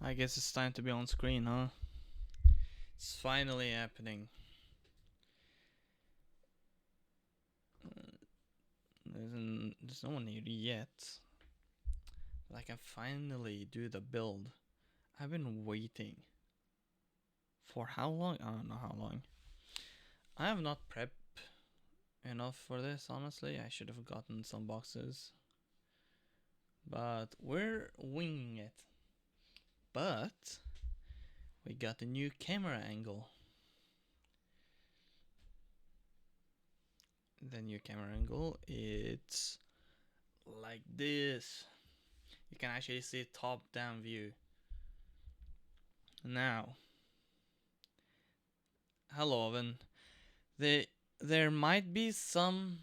I guess it's time to be on screen, huh? It's finally happening. There's no one here yet. But I can finally do the build. I've been waiting. For how long? I don't know how long. I have not prepped enough for this, honestly. I should have gotten some boxes. But we're winging it. But we got a new camera angle. The new camera angle, it's like this. You can actually see top down view. Now, hello Oven. There might be some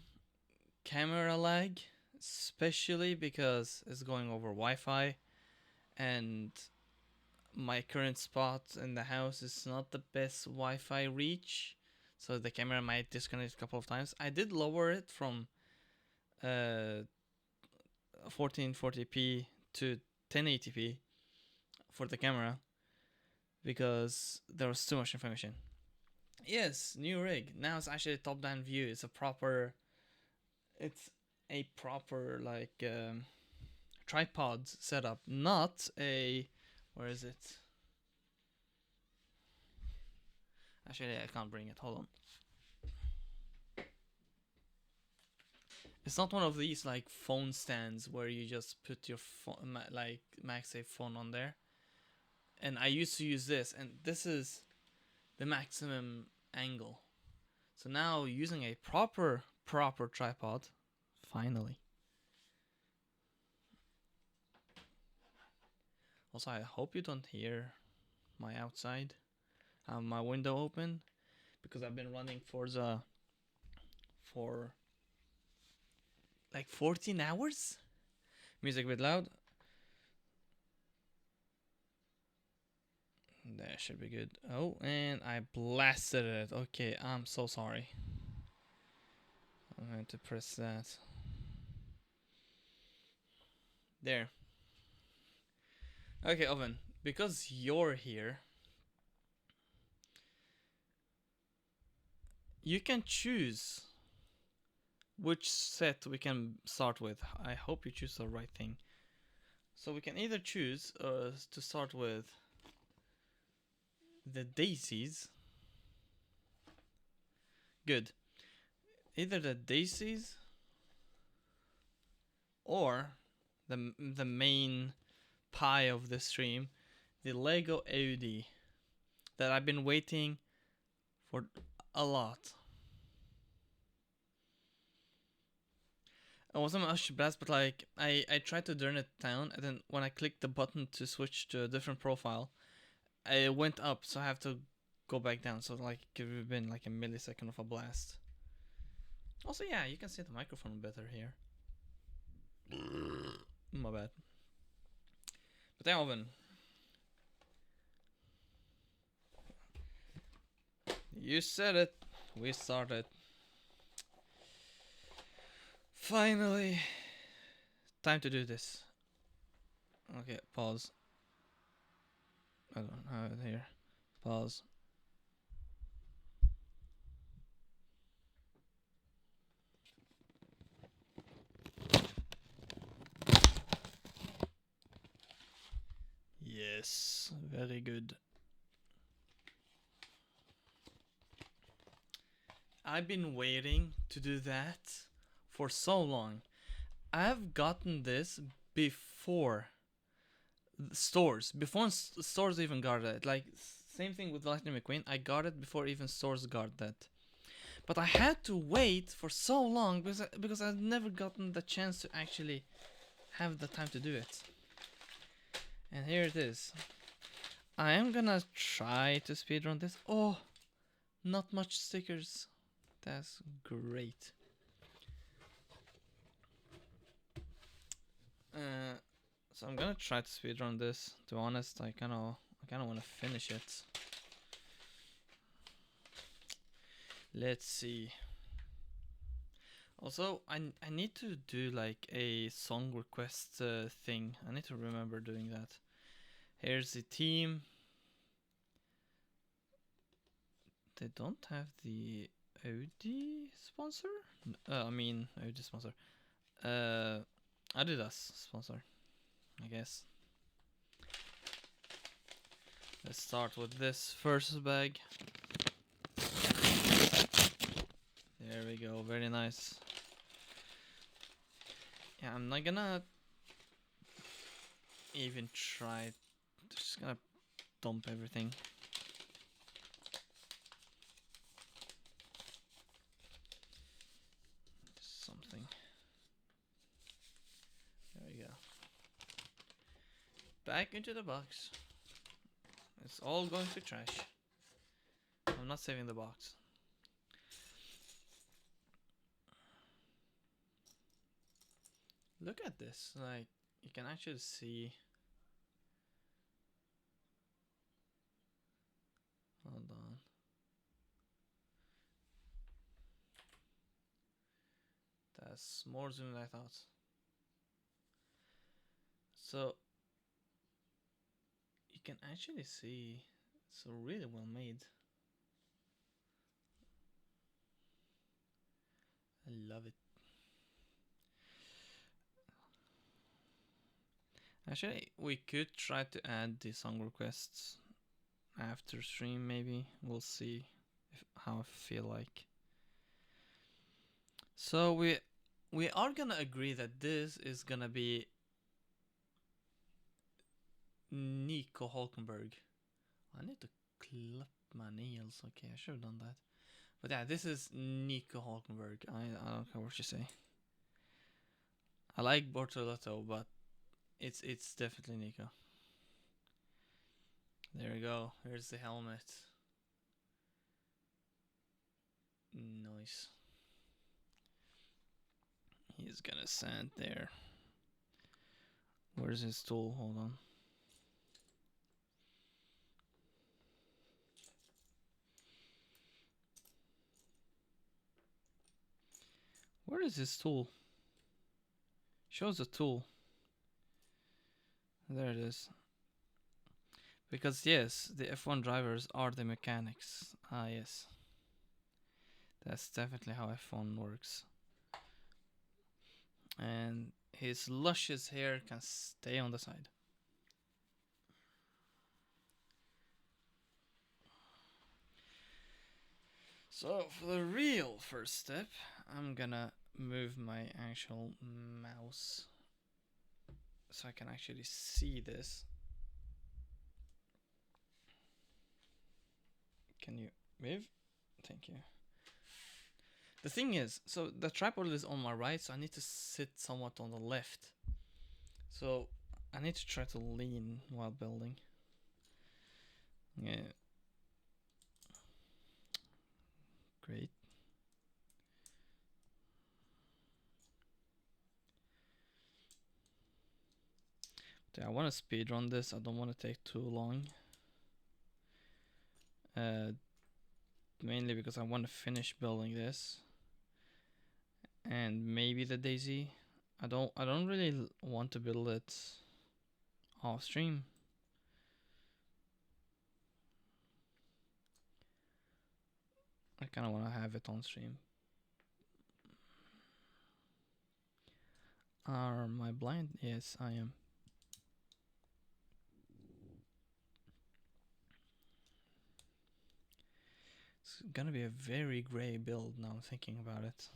camera lag, especially because it's going over Wi-Fi, and my current spot in the house is not the best Wi-Fi reach, so the camera might disconnect a couple of times. I did lower it from 1440p to 1080p for the camera because there was too much information. Yes, new rig. Now it's actually a top-down view. It's a proper like tripod setup, not a where is it? Actually, I can't bring it. Hold on. It's not one of these like phone stands where you just put your phone, like MagSafe phone on there. And I used to use this, and this is the maximum angle. So now using a proper tripod, finally. Also, I hope you don't hear my outside. I have my window open because I've been running Forza for like 14 hours. Music a bit loud. That should be good. Oh, and I blasted it. Okay, I'm so sorry. I'm going to press that. There. Okay, Oven, because you're here, you can choose which set we can start with. I hope you choose the right thing. So we can either choose to start with the Daisies. Good. Either the Daisies or the main pie of the stream, the Lego Audi that I've been waiting for a lot. It wasn't much blast, but like I tried to turn it down, and then when I clicked the button to switch to a different profile, it went up, so I have to go back down. So like it could have been like a millisecond of a blast. Also, yeah, you can see the microphone better here. My bad. But yeah, Alvin, you said it. We started. Finally, time to do this. Okay, pause. I don't have it here. Pause. Yes, very good. I've been waiting to do that for so long. I've gotten this before before stores even got it. Like, same thing with Lightning McQueen, I got it before even stores got that. But I had to wait for so long because I've never gotten the chance to actually have the time to do it. And here it is. I am gonna try to speedrun this. Oh, not much stickers. That's great. So I'm gonna try to speedrun this. To be honest, I kind of want to finish it. Let's see. Also, I need to do like a song request thing. I need to remember doing that. Here's the team. They don't have the Audi sponsor? I mean, Audi sponsor. Adidas sponsor, I guess. Let's start with this first bag. There we go, very nice. Yeah, I'm not gonna even try. Just gonna dump everything. Something. There we go. Back into the box. It's all going to trash. I'm not saving the box. Look at this. Like, you can actually see. Hold on. That's more zoom than I thought. So you can actually see it's really well made. I love it. Actually, we could try to add the song requests after stream. Maybe we'll see how I feel like. So we are gonna agree that this is gonna be Nico Hulkenberg. I need to clip my nails. Okay, I should have done that. But yeah, this is Nico Hulkenberg. I don't care what you say. I like Bortolotto, but it's definitely Nico. There we go. Here's the helmet. Nice. He's gonna sand there. Where's his tool? Hold on. Where is his tool? Shows the tool. There it is. Because yes, the F1 drivers are the mechanics. Ah yes. That's definitely how F1 works. And his luscious hair can stay on the side. So for the real first step, I'm gonna move my actual mouse so I can actually see this. Can you move? Thank you. The thing is, so the tripod is on my right, so I need to sit somewhat on the left. So I need to try to lean while building. Yeah. Great. Yeah, I want to speed run this. I don't want to take too long. Mainly because I want to finish building this. And maybe the Daisy. I don't really want to build it off stream. I kind of want to have it on stream. Are my blind? Yes, I am. It's gonna be a very gray build now I'm thinking about it.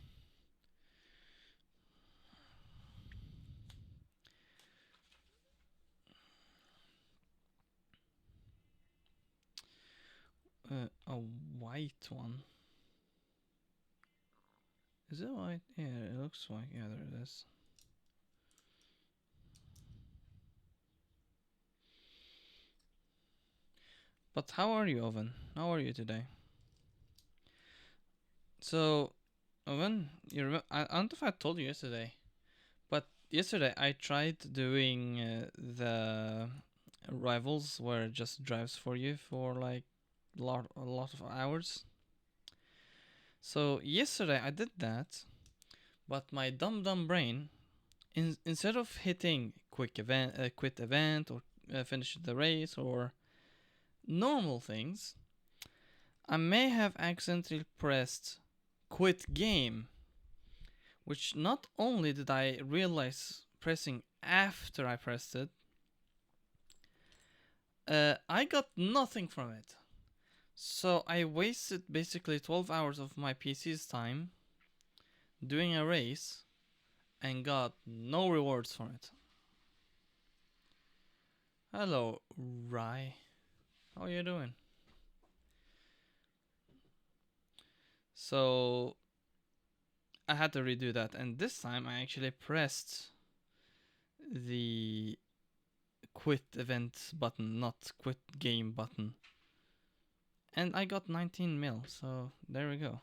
A white one. Is it white? Yeah, it looks white. Yeah, there it is. But how are you, Owen? How are you today? So, Owen, you remember? I don't know if I told you yesterday, but yesterday I tried doing the rivals where it just drives for you for like a lot of hours. So yesterday I did that, but my dumb brain, instead of hitting quit event or finish the race or normal things, I may have accidentally pressed quit game, which not only did I realize pressing after I pressed it, I got nothing from it. So I wasted basically 12 hours of my PC's time doing a race and got no rewards from it. Hello, Rye. How are you doing? So I had to redo that, and this time I actually pressed the quit event button, not quit game button. And I got 19 mil, so there we go.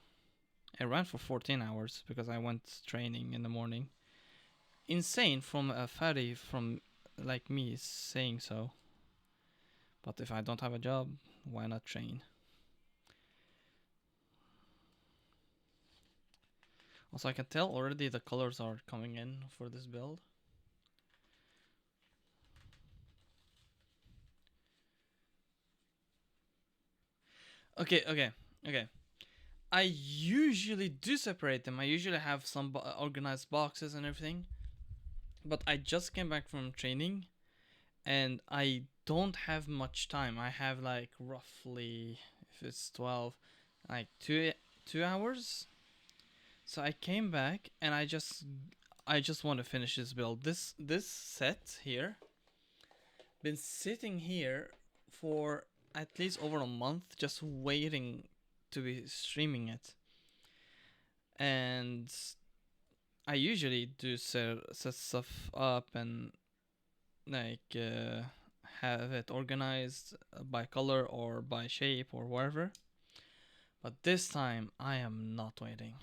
I ran for 14 hours because I went training in the morning. Insane from a fatty from like me saying so. But if I don't have a job, why not train? Also, I can tell already the colors are coming in for this build. Okay. I usually do separate them. I usually have some organized boxes and everything. But I just came back from training and I don't have much time. I have like roughly, if it's 12, like 2 hours. So I came back and I just want to finish this build. This set here been sitting here for at least over a month, just waiting to be streaming it. And I usually do set stuff up and like have it organized by color or by shape or whatever. But this time I am not waiting.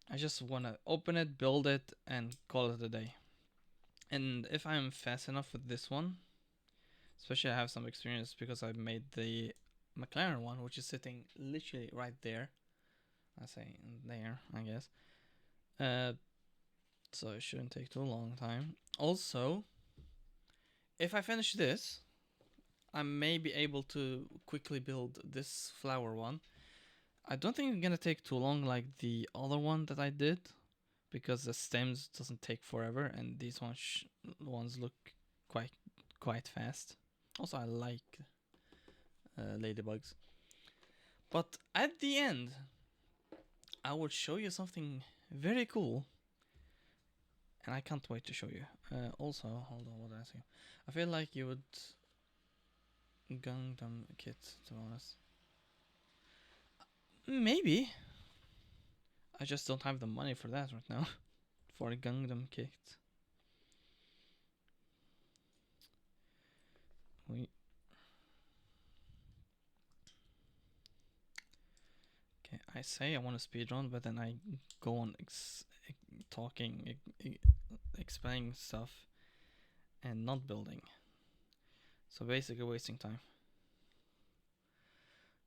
I just want to open it, build it, and call it a day. And if I'm fast enough with this one, especially I have some experience because I made the McLaren one, which is sitting literally right there. I say there, I guess. So it shouldn't take too long time. Also, if I finish this, I may be able to quickly build this flower one. I don't think it's gonna take too long like the other one that I did, because the stems doesn't take forever, and these ones look quite fast. Also, I like ladybugs. But at the end, I will show you something very cool, and I can't wait to show you. Also, hold on, what did I say? I feel like you would Gundam kit, to be honest. Maybe. I just don't have the money for that right now. For a Gundam kit. Okay, I say I want to speedrun, but then I go on talking, explaining stuff, and not building. So basically wasting time.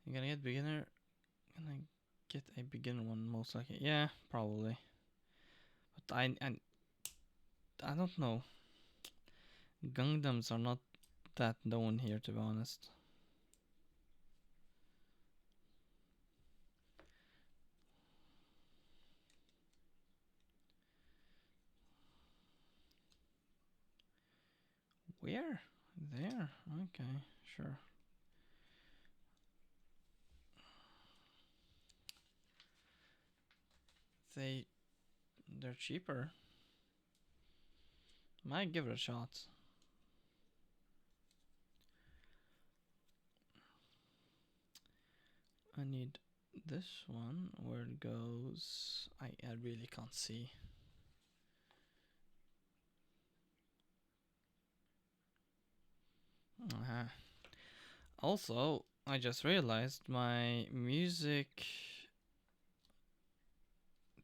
You're gonna get beginner. Gonna get a beginner one most likely. Yeah, probably. But I don't know. Gundams are not that known here, to be honest. Where? There. Okay, sure. They're cheaper. Might give it a shot. I need this one. Where it goes, I really can't see. Also, I just realized my music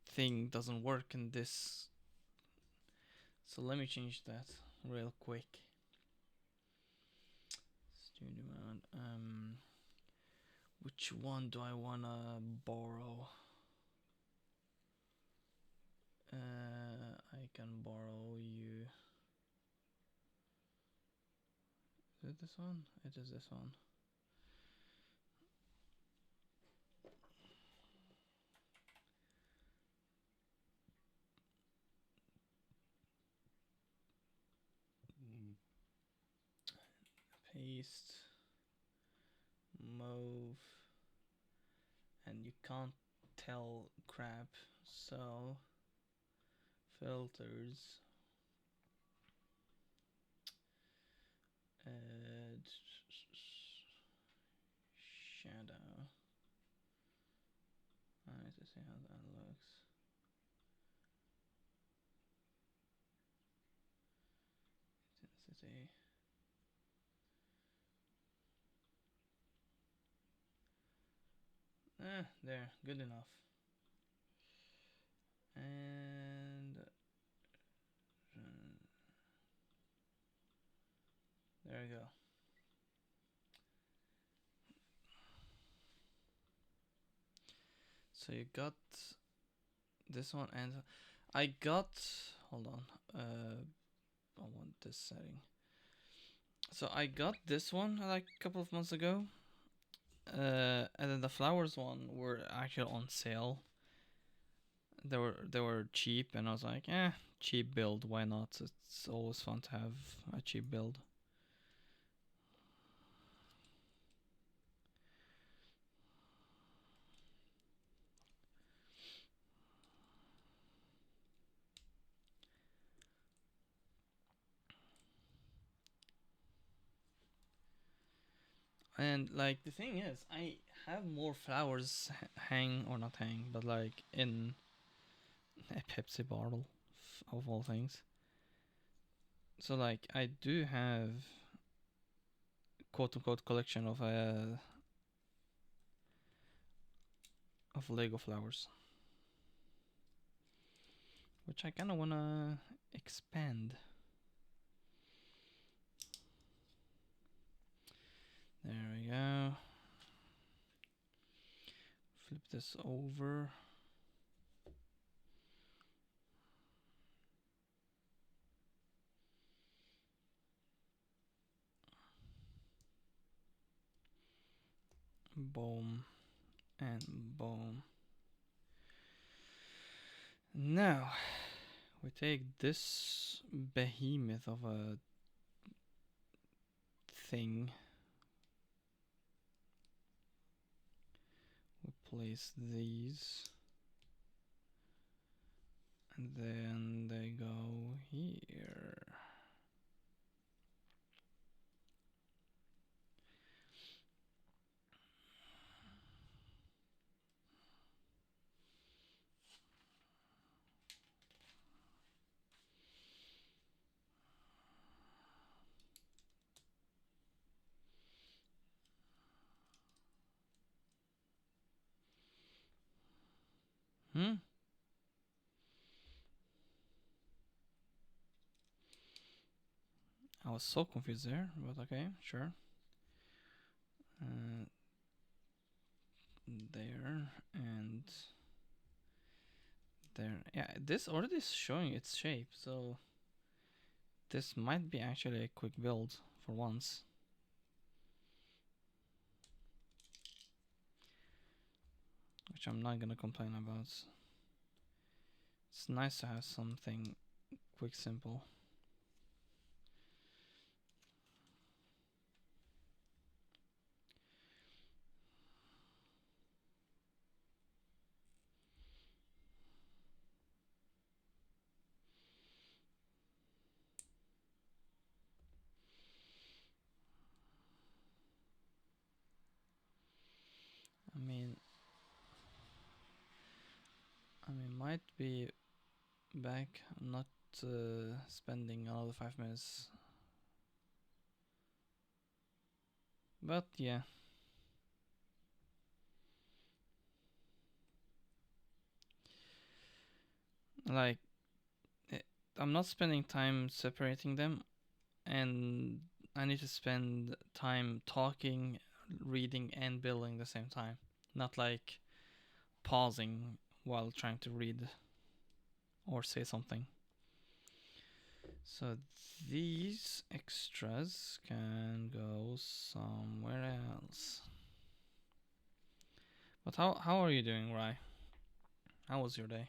thing doesn't work in this. So let me change that real quick. Studio mode. Which one do I wanna borrow? I can borrow you. Is it this one? It is this one. Paste, move, and you can't tell crap, so filters, shadow. I need to see how that looks. Intensity. There, good enough. And there we go. So you got this one, and I got. Hold on. I want this setting. So I got this one like a couple of months ago. And then the flowers one were actually on sale. They were cheap, and I was like, cheap build, why not? It's always fun to have a cheap build. And like the thing is, I have more flowers hang or not hang, but like in a Pepsi bottle of all things. So like I do have quote unquote collection of Lego flowers, which I kind of wanna expand. There we go. Flip this over. Boom and boom. Now we take this behemoth of a thing. We place these, and then they go here. I was so confused there, but okay, sure. There and there. Yeah, this already is showing its shape, so this might be actually a quick build for once. Which I'm not gonna complain about. It's nice to have something quick, simple. Might be back. I'm not spending another 5 minutes. But yeah. Like, I'm not spending time separating them, and I need to spend time talking, reading, and building at the same time. Not like pausing while trying to read or say something. So these extras can go somewhere else. But how are you doing, Rye? How was your day?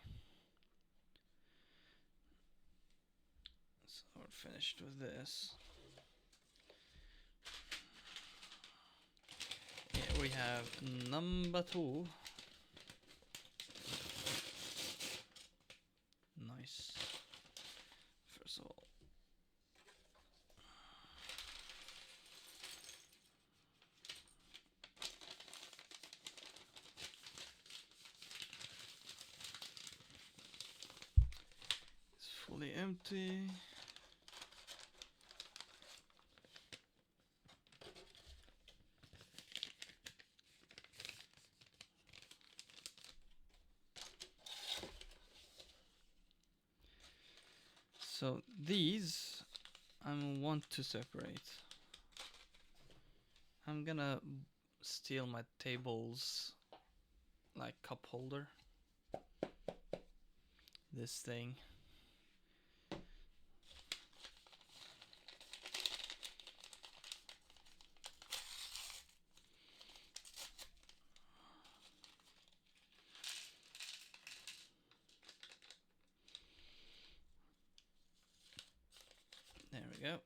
So we're finished with this. Yeah, we have number 2. Nice. First of all, it's fully empty. So these I want to separate. I'm gonna steal my table's like cup holder. This thing. There we go.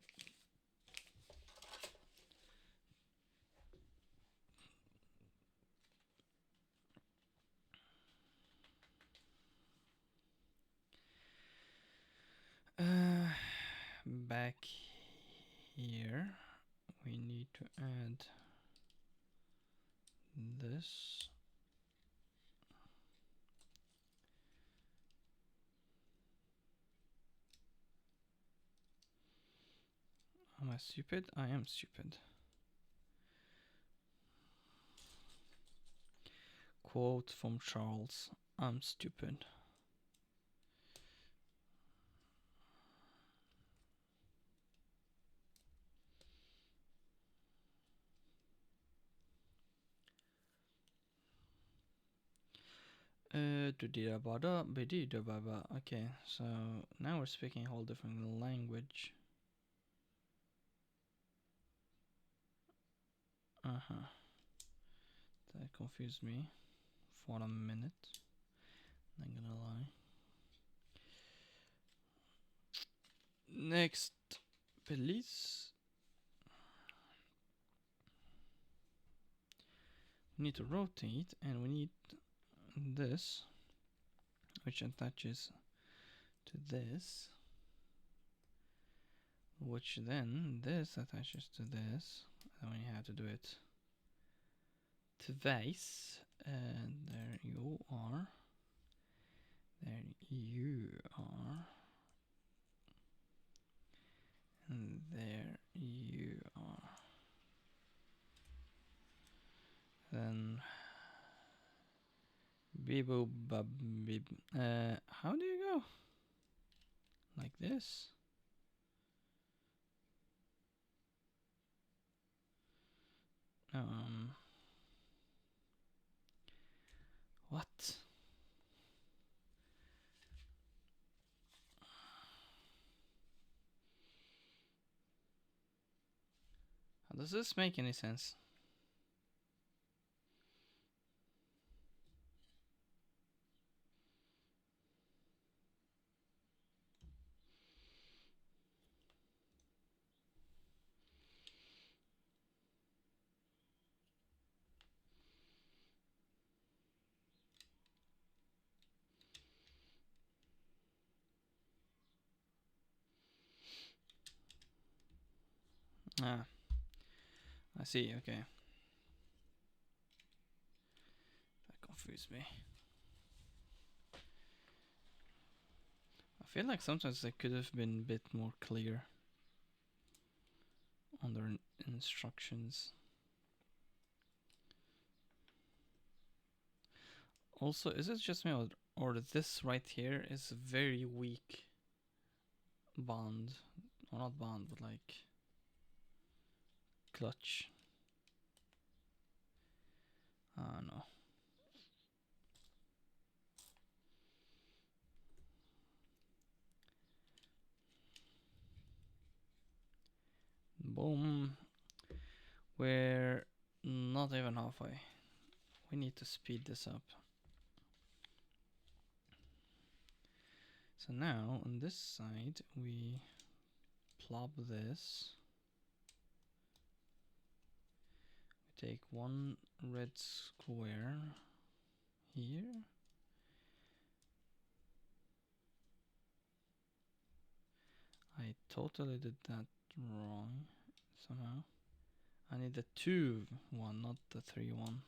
Back here, we need to add this. Am I stupid? I am stupid. Quote from Charles, I'm stupid. Okay, so now we're speaking a whole different language. That confused me for a minute. Not gonna lie. Next, please. We need to rotate, and we need this, which attaches to this, which then this attaches to this, and we have to do it twice. And there you are. There you are. And there you are. Then bibo bub bib. How do you go? Like this? What? How does this make any sense? Ah, I see, okay. That confused me. I feel like sometimes they could have been a bit more clear on their instructions. Also, is it just me or this right here is very weak bond? Or not bond, but like clutch. I don't know. Boom. We're not even halfway. We need to speed this up. So now on this side we plop this. We take one red square here. I totally did that wrong somehow. I need the 2-1, not the 3-1.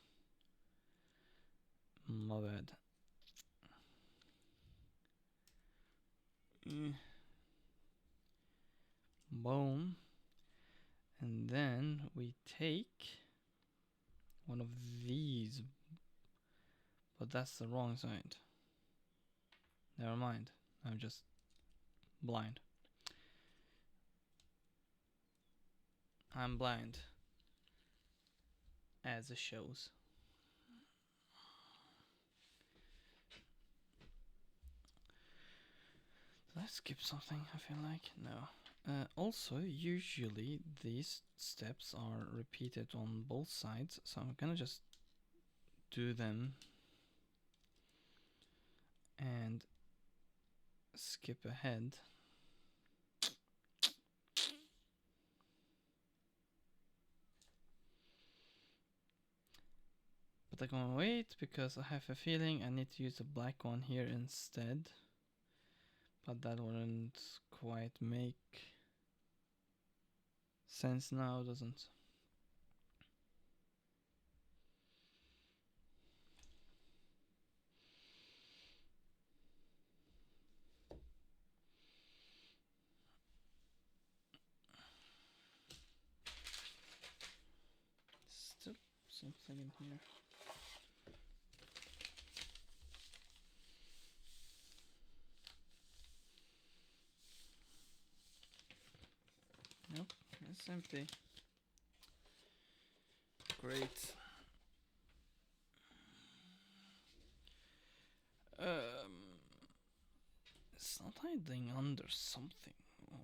My bad. Boom. And then we take one of these, but that's the wrong side. Never mind, I'm just blind. I'm blind, as it shows. Did I skip something? I feel like no. Also, usually these steps are repeated on both sides, so I'm gonna just do them and skip ahead. But I'm gonna wait because I have a feeling I need to use a black one here instead. But that wouldn't quite make sense now, doesn't? Still something in here. Nope, it's empty. Great. It's not hiding under something. Or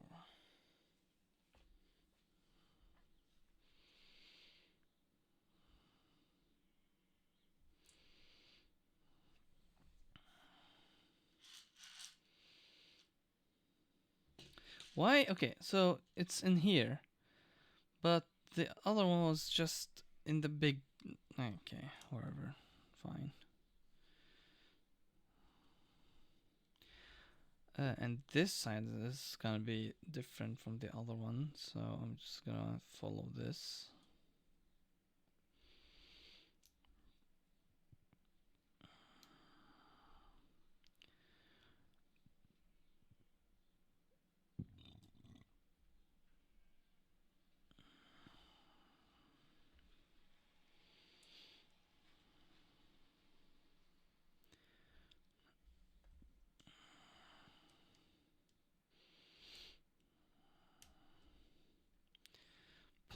why? Okay, so it's in here, but the other one was just in the big. Okay, wherever, fine. And this side is gonna be different from the other one, so I'm just gonna follow this.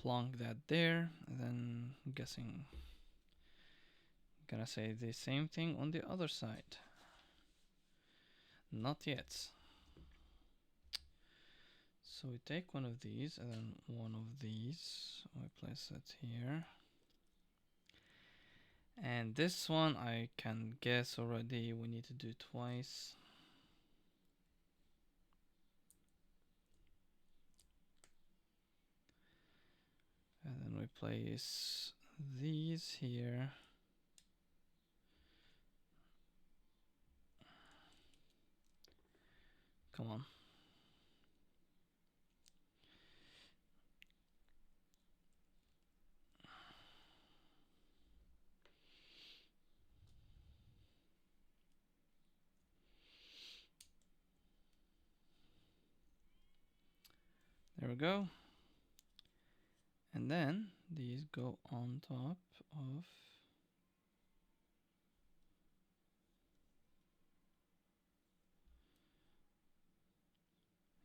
Plonk that there, and then I'm guessing gonna say the same thing on the other side. Not yet. So we take one of these and then one of these. We place it here. And this one I can guess already. We need to do twice. And then we place these here. Come on. There we go. And then these go on top of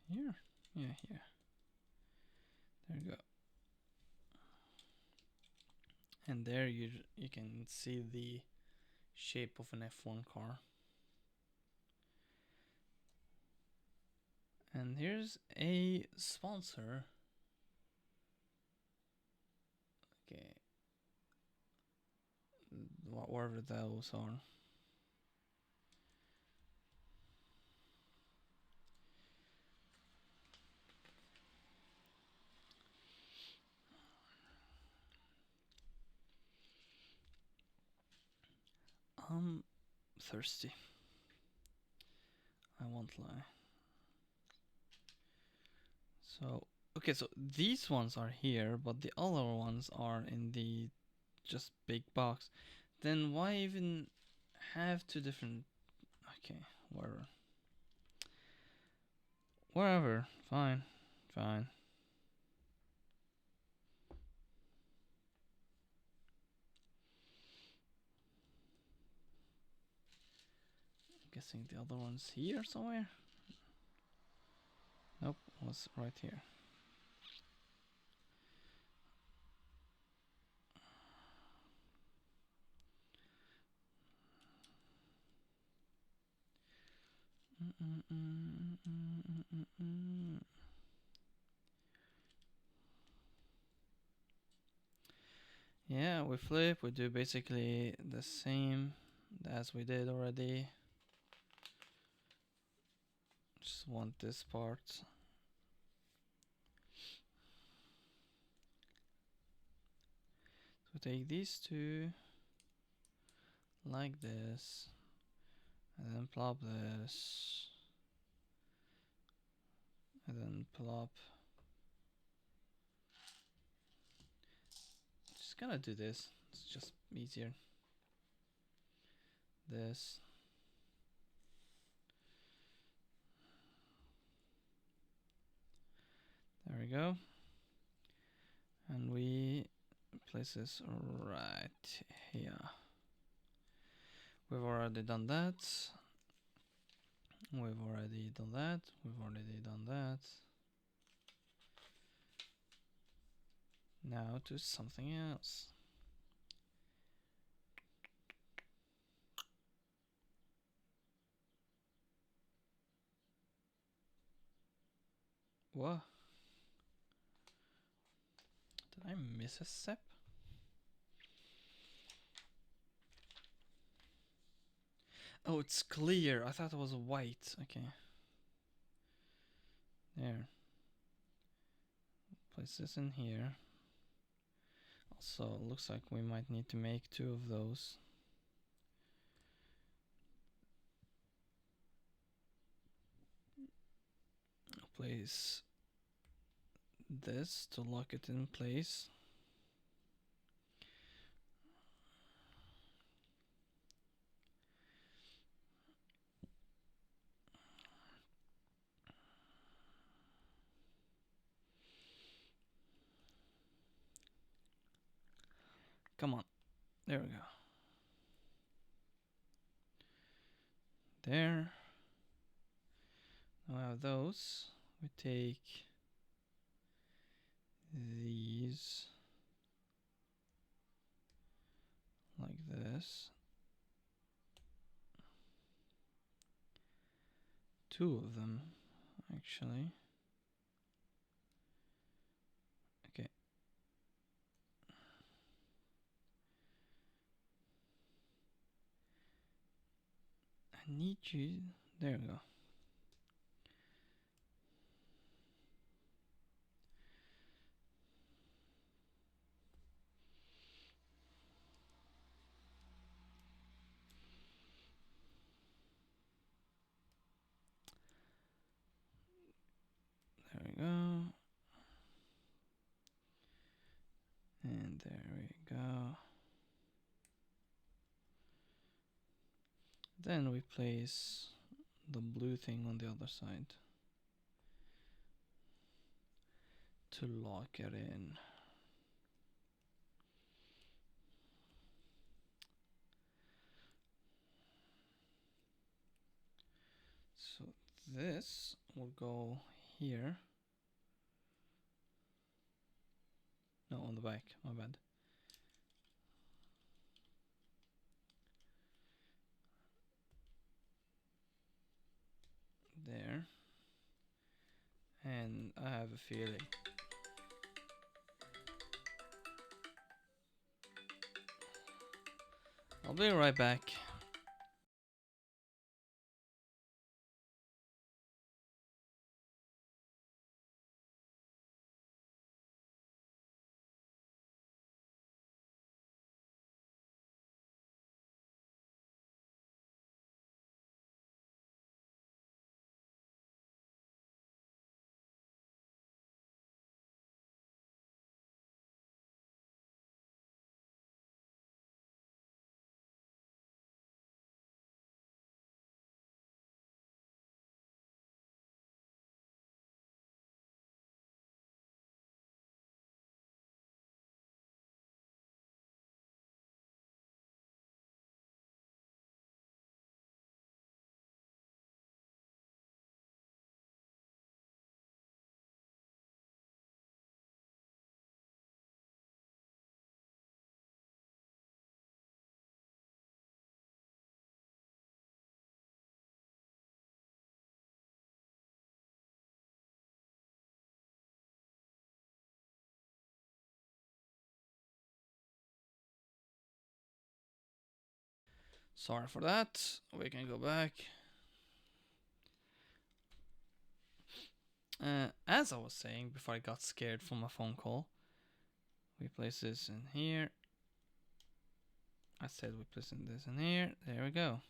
here. Yeah, here. There we go. And there you can see the shape of an F1 car. And here's a sponsor. Okay. Whatever those are. I'm thirsty. I won't lie. So, okay, so these ones are here, but the other ones are in the just big box. Then why even have two different... Okay, whatever. Whatever, fine, fine. Guessing the other one's here somewhere? Nope, it was right here. Yeah, we flip, we do basically the same as we did already. Just want this part. So take these two like this, and then plop this, and then plop. Just gonna do this, it's just easier. This. There we go. And we place this right here. We've already done that. We've already done that. We've already done that. Now to something else. What? Did I miss a step? Oh, it's clear. I thought it was white. Okay. There. Place this in here. Also, looks like we might need to make two of those. Place this to lock it in place. Come on. There we go. There. Now I have those. We take these like this. Two of them, actually. Okay. I need you. There we go. There we go. And there we go. Then we place the blue thing on the other side to lock it in. So this will go here. No, on the back, my bad. There. And I have a feeling. I'll be right back. Sorry for that. We can go back. As I was saying before I got scared from a phone call, we place this in here. I said we place this in here. There we go.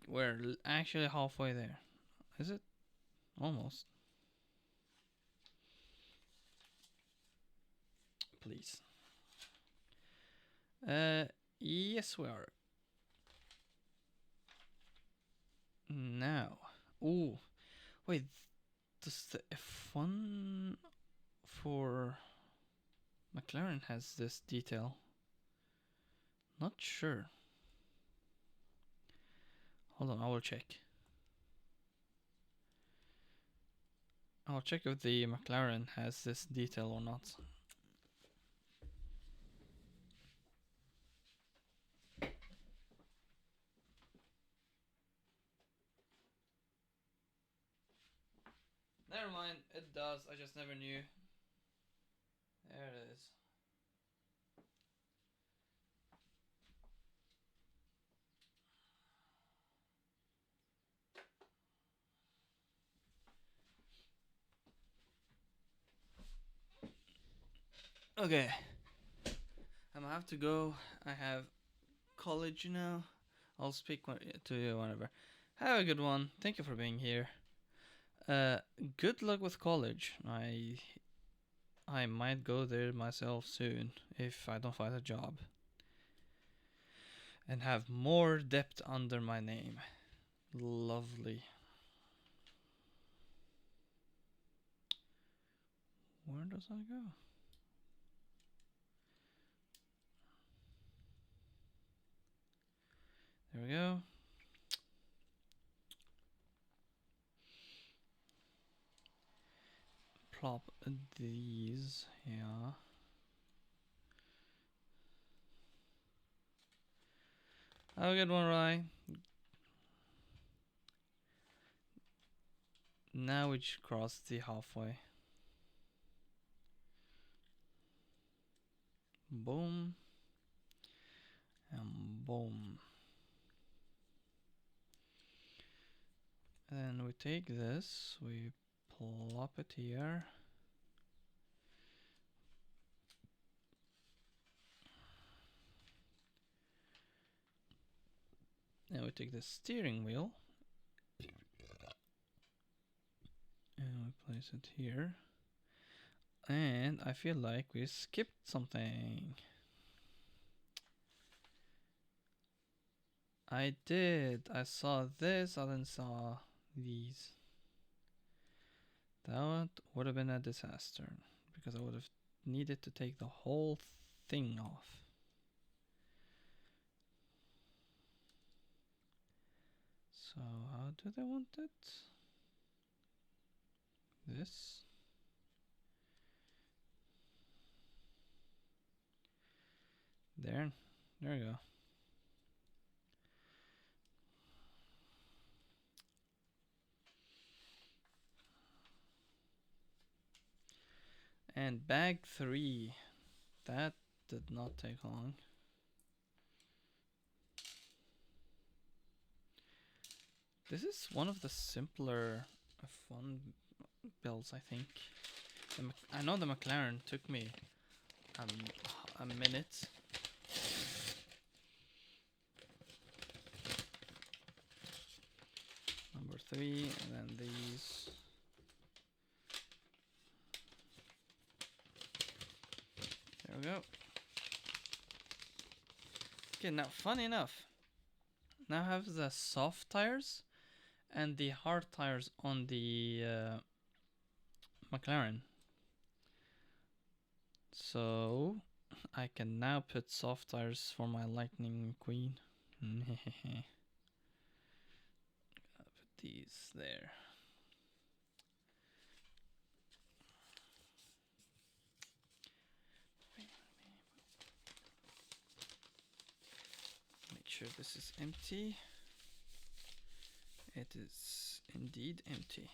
We're actually halfway there. Is it? Almost. Please. Yes we are. Now. Ooh. Wait. Does the F1 for McLaren has this detail? Not sure. Hold on, I will check. I'll check if the McLaren has this detail or not. Never mind, it does. I just never knew. There it is. Okay. I'm gonna have to go. I have college now. I'll speak to you whenever. Have a good one. Thank you for being here. Good luck with college. I might go there myself soon if I don't find a job and have more depth under my name. Lovely. Where does that go? There we go. Plop these here. Have a good one, Rye. Now we just crossed the halfway. Boom. And boom. And then we take this, we plop it here. Then we take the steering wheel and we place it here. And I feel like we skipped something. I did. I saw this, I then saw these. That would have been a disaster because I would have needed to take the whole thing off. So how do they want it? This. There we go. And bag 3. That did not take long. This is one of the simpler F1 builds, I think. I know the McLaren took me a minute. Number 3, and then these. There we go. Okay, now funny enough, now I have the soft tires and the hard tires on the McLaren. So I can now put soft tires for my Lightning Queen. Put these there. Make sure this is empty. It is indeed empty.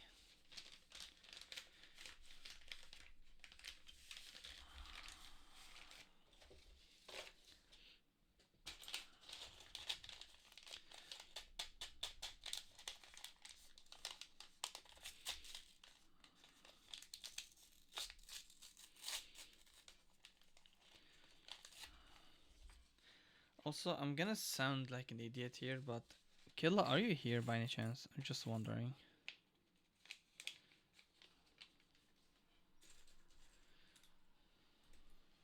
Also, I'm gonna sound like an idiot here, but Killa, are you here by any chance? I'm just wondering.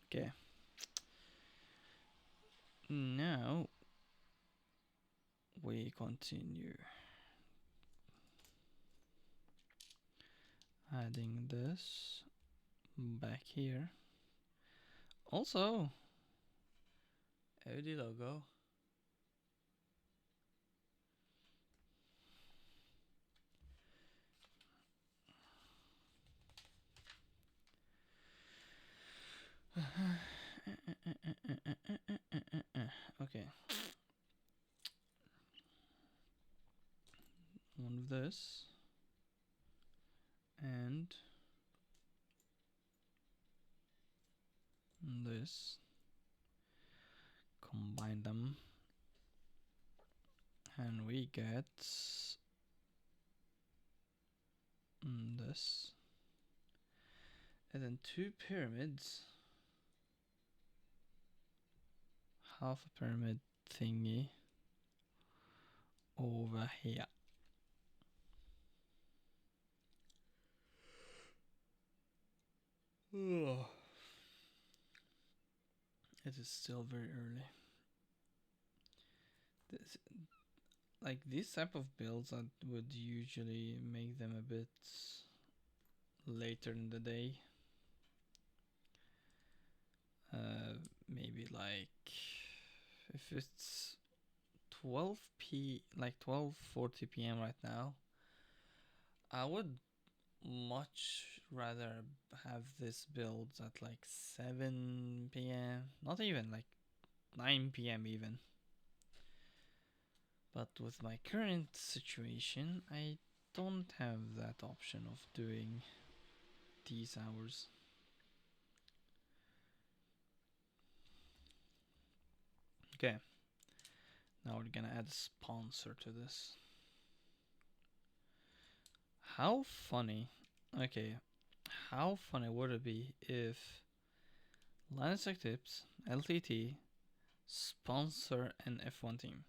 Okay. Now we continue adding this back here. Also, Audi logo. Okay. One of this. And this. Combine them. And we get this. And then 2 pyramids. Half a pyramid thingy over here. Ugh. It is still very early. These type of builds, I would usually make them a bit later in the day. Maybe like if it's 12:40 p.m. right now, I would much rather have this build at like 7 p.m. Not even like 9 p.m. even. But with my current situation, I don't have that option of doing these hours. Okay. Now we're gonna add a sponsor to this. How funny. Okay. How funny would it be if Linus Tech Tips, LTT, sponsor an F1 team?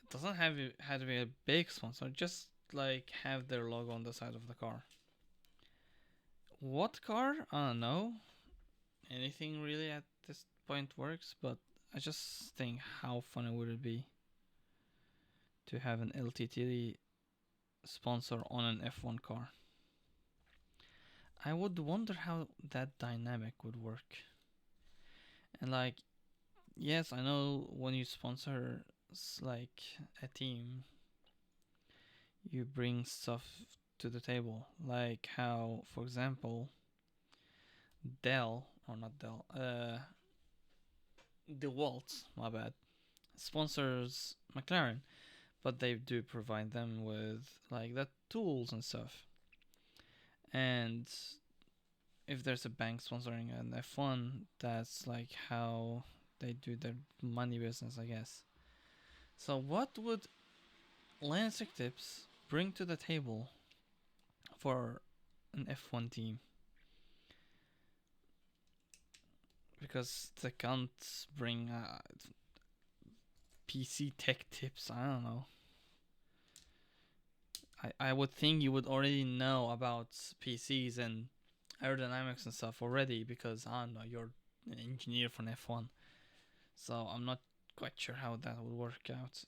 It doesn't have to be a big sponsor, just like have their logo on the side of the car. What car? I don't know. Anything really at this point works, but I just think how funny would it be to have an LTT sponsor on an F1 car. I would wonder how that dynamic would work. And like, yes, I know when you sponsor like a team, you bring stuff to the table. Like how, for example, DeWalt, my bad, sponsors McLaren, but they do provide them with like the tools and stuff. And if there's a bank sponsoring an F1, that's like how they do their money business, I guess. So what would Lansing tips bring to the table for an F1 team? Because they can't bring PC tech tips. I don't know. I would think you would already know about PCs and aerodynamics and stuff already because I don't know, you're an engineer for an F1. So I'm not quite sure how that would work out.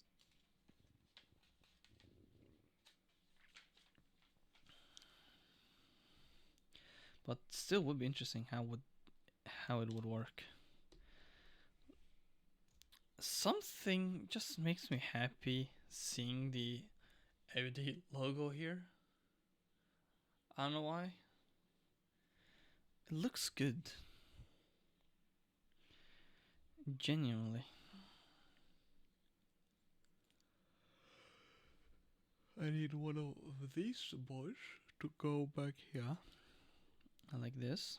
But still would be interesting how it would work. Something just makes me happy seeing the Audi logo here. I don't know why. It looks good. Genuinely. I need one of these boys to go back here. I like this.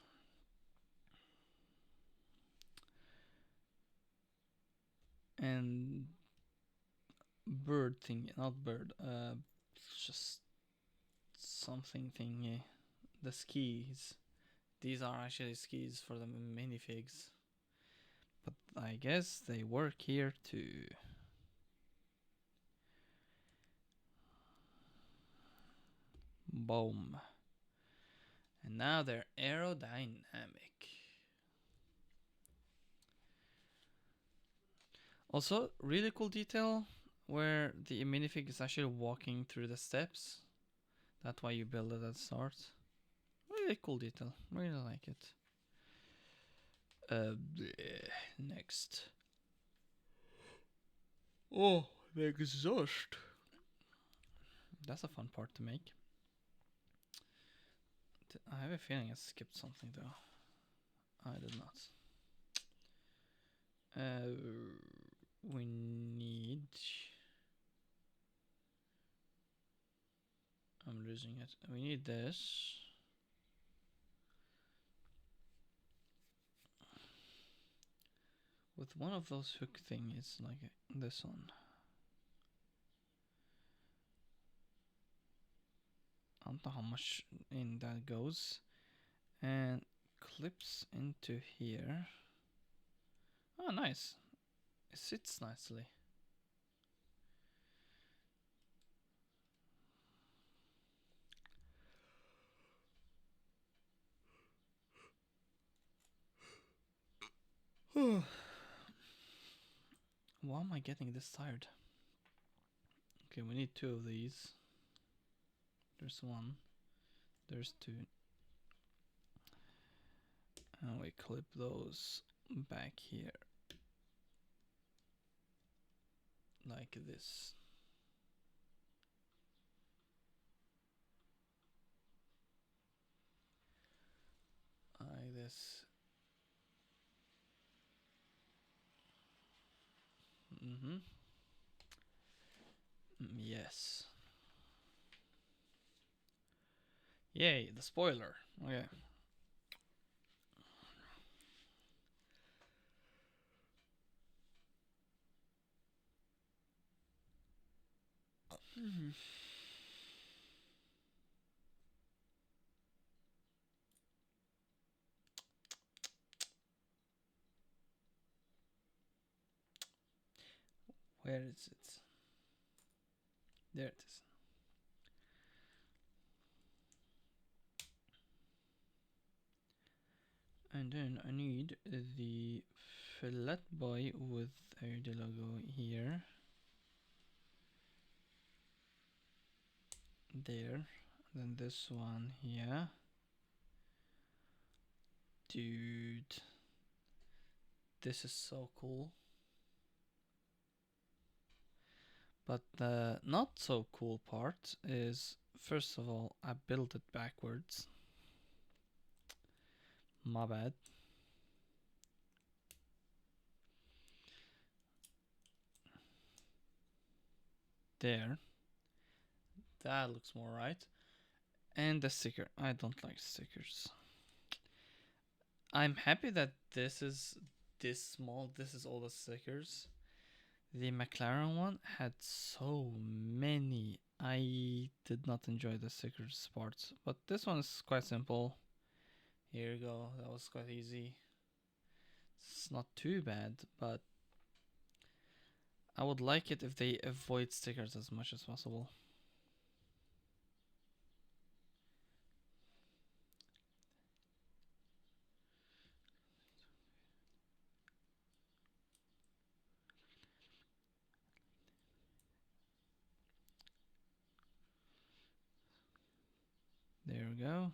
And bird thing, not bird, just something thingy. The skis. These are actually skis for the minifigs. But I guess they work here too. Boom. And now they're aerodynamic. Also, really cool detail where the minifig is actually walking through the steps. That's why you build it at the start. Really cool detail. Really like it. Next. Oh, the exhaust. That's a fun part to make. I have a feeling I skipped something though. I did not. We need. I'm losing it. We need this. With one of those hook thingies, like this one. I don't know how much in that goes. And clips into here. Oh, nice. It sits nicely. Why am I getting this tired? Okay, we need two of these. There's one. There's two. And we clip those back here. Like this. Like this. Mm-hmm. Yes. Yay, the spoiler. Okay. Where is it? There it is. And then I need the flat boy with the logo here. There. Then this one here. Dude. This is so cool. But the not so cool part is, first of all, I built it backwards. My bad. There. That looks more right. And the sticker. I don't like stickers. I'm happy that this is this small. This is all the stickers. The McLaren one had so many. I did not enjoy the sticker parts, but this one is quite simple. Here you go. That was quite easy. It's not too bad, but I would like it if they avoid stickers as much as possible. There we go.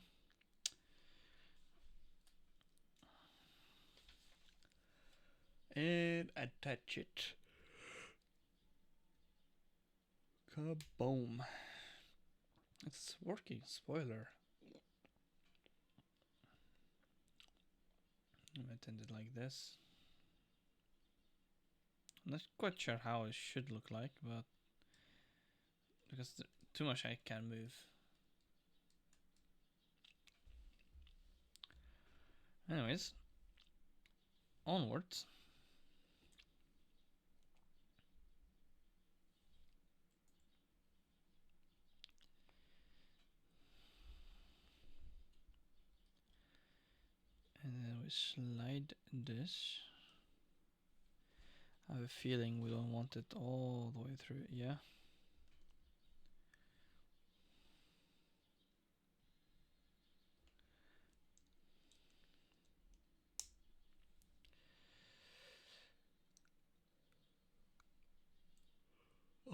And attach it. Kaboom. It's working. Spoiler. I'm gonna tend it like this. I'm not quite sure how it should look like, but because too much I can move. Anyways, onwards. And then we slide this. I have a feeling we don't want it all the way through, yeah.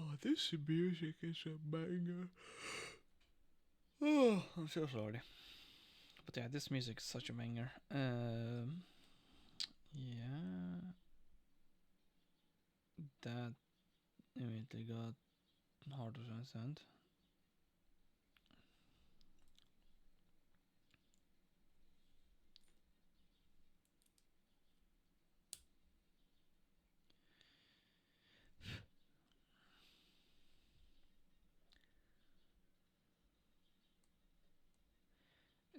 Oh, this music is a banger. Oh, I'm so sorry. But yeah, this music is such a banger. Yeah. That immediately got harder to understand.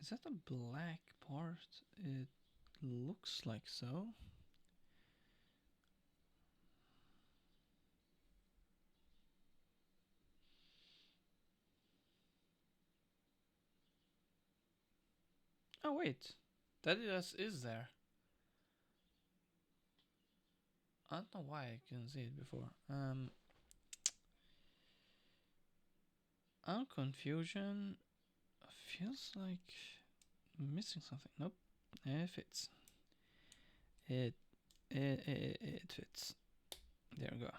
Is that a black part? It looks like so. Oh wait, that is there. I don't know why I couldn't see it before. Confusion feels like missing something. Nope, it fits. It it fits. There we go.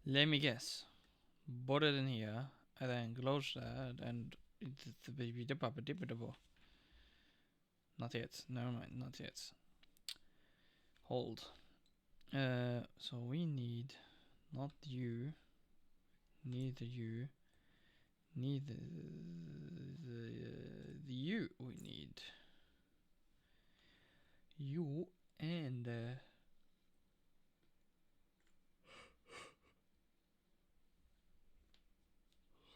Let me guess. Put it in here and then close that and not yet. Never mind. Not yet. Hold. So we need not you, neither you, neither the you. We need you and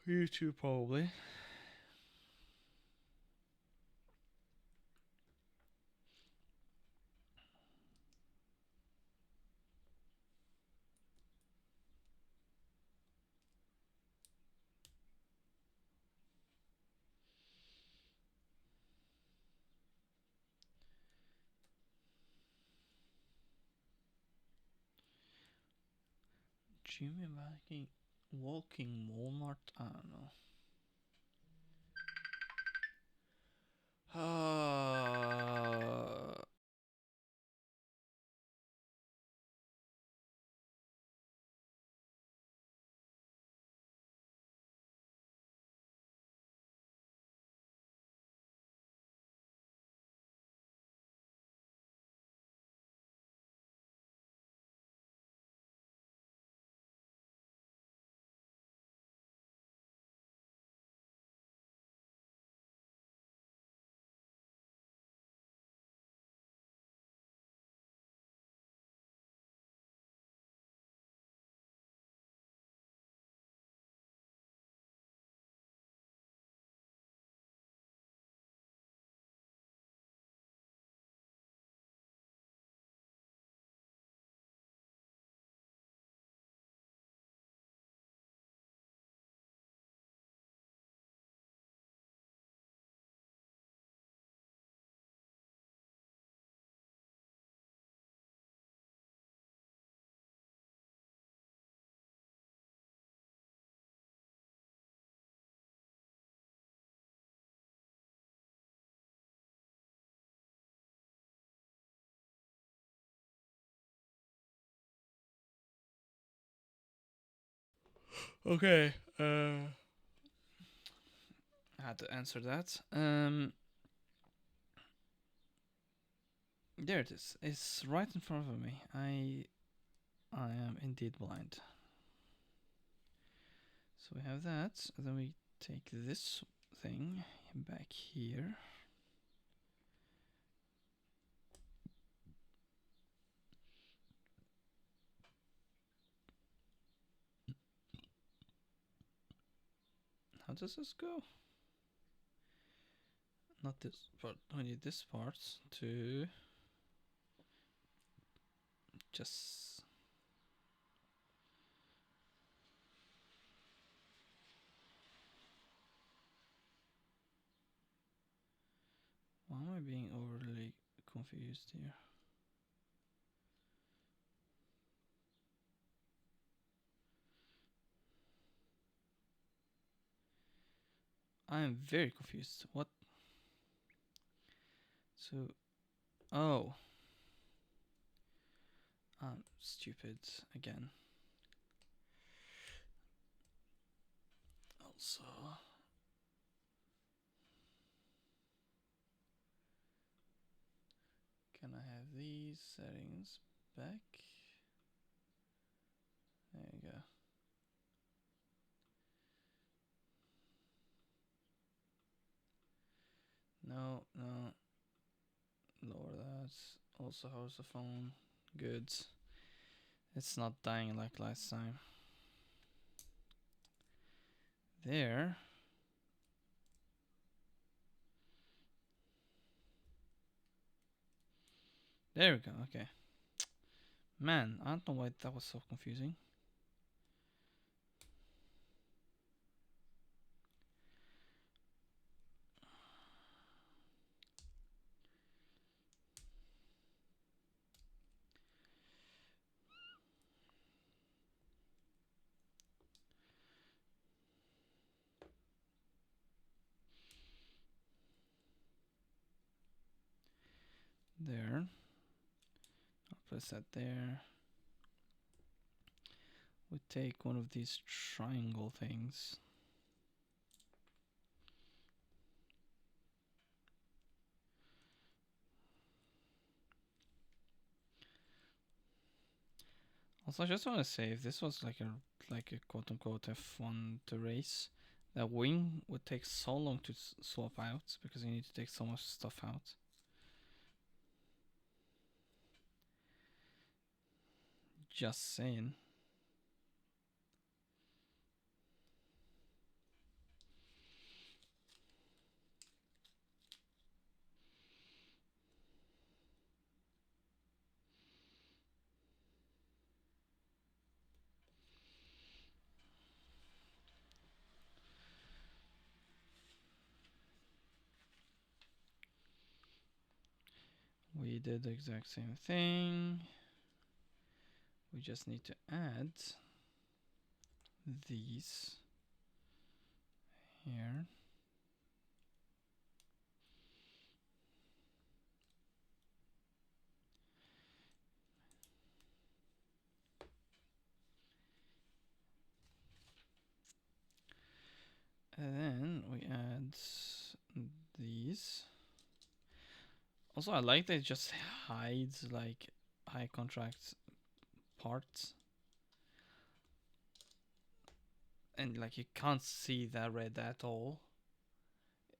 you two probably. Jimmy walking Walmart. I don't know. Okay. I had to answer that. There it is. It's right in front of me. I am indeed blind. So we have that, and then we take this thing back here. How does this go? Not this part. I need this part to just. Why am I being overly confused here? I am very confused. What? So, oh, I'm stupid again. Also, can I have these settings back? There you go. No, no. Lower that. Also, how's the phone? Good. It's not dying like last time. There. There we go. Okay. Man, I don't know why that was so confusing. There. I'll place that there. We take one of these triangle things. Also, I just want to say, if this was like a quote unquote F1 to race, that wing would take so long to swap out because you need to take so much stuff out. Just saying. We did the exact same thing. We just need to add these here. And then we add these. Also, I like that it just hides like high contrast parts. And like you can't see that red at all.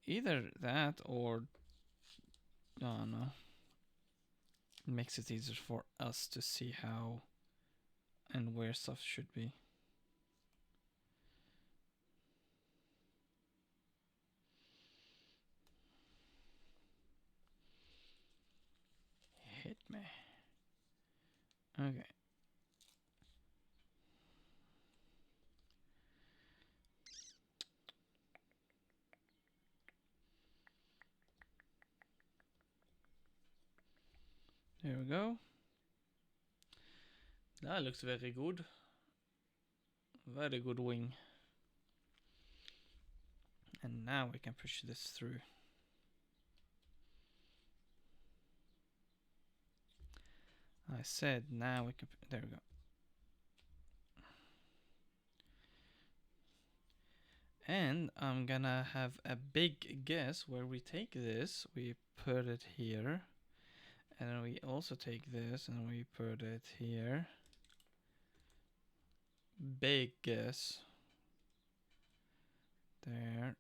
Either that or I don't know. It makes it easier for us to see how and where stuff should be. Hit me. Okay. There we go. That looks very good. Very good wing. And now we can push this through. I said now we can. There we go. And I'm gonna have a big guess where we take this. We put it here. And then we also take this and we put it here. Big guess. There.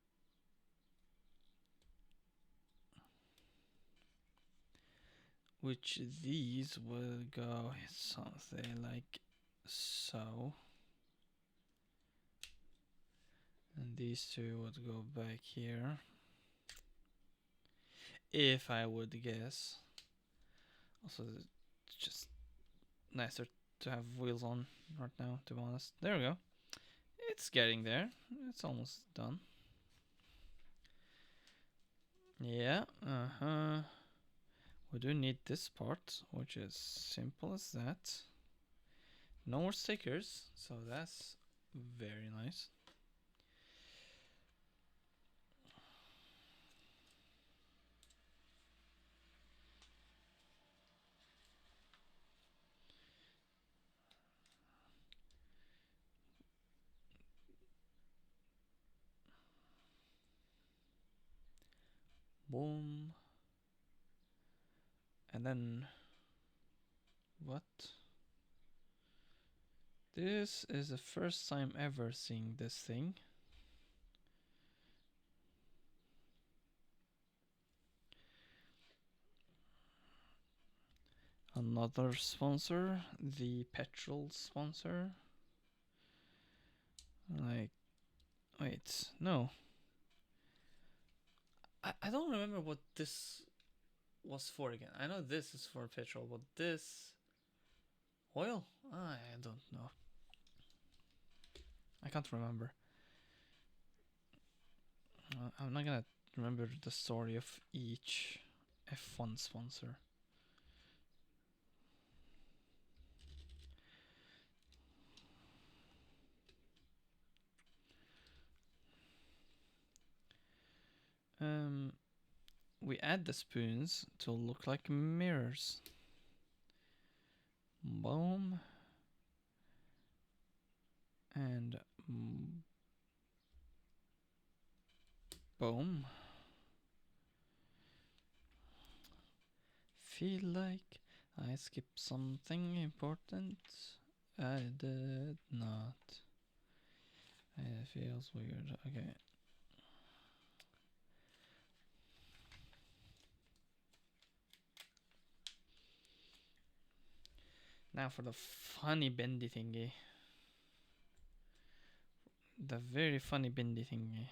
Which these will go something like so. And these two would go back here. If I would guess. Also, it's just nicer to have wheels on right now, to be honest. There we go. It's getting there. It's almost done. Yeah, we do need this part, which is simple as that. No more stickers, so that's very nice. Boom. And then what? This is the first time ever seeing this thing. Another sponsor, the petrol sponsor. Like, wait, no. I don't remember what this was for again. I know this is for petrol, but this oil? I don't know. I can't remember. I'm not gonna remember the story of each F1 sponsor. We add the spoons to look like mirrors. Boom. And boom. Feel like I skipped something important. I did not. It feels weird. Okay. Now for the funny bendy thingy. The very funny bendy thingy.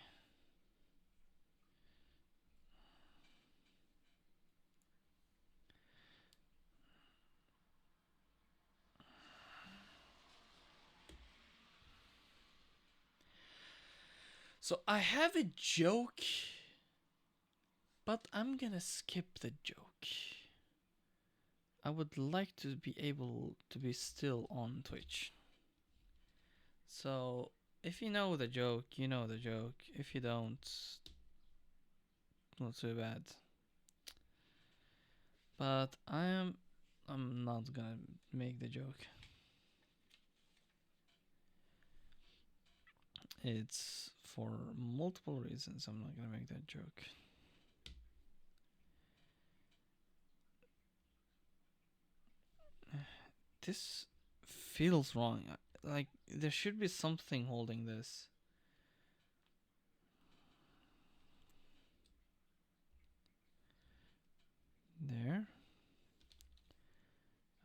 So I have a joke, but I'm gonna skip the joke. I would like to be able to be still on Twitch. So if you know the joke, you know the joke. If you don't, not too bad. But I'm not gonna make the joke. It's for multiple reasons I'm not gonna make that joke. This feels wrong. Like there should be something holding this. There.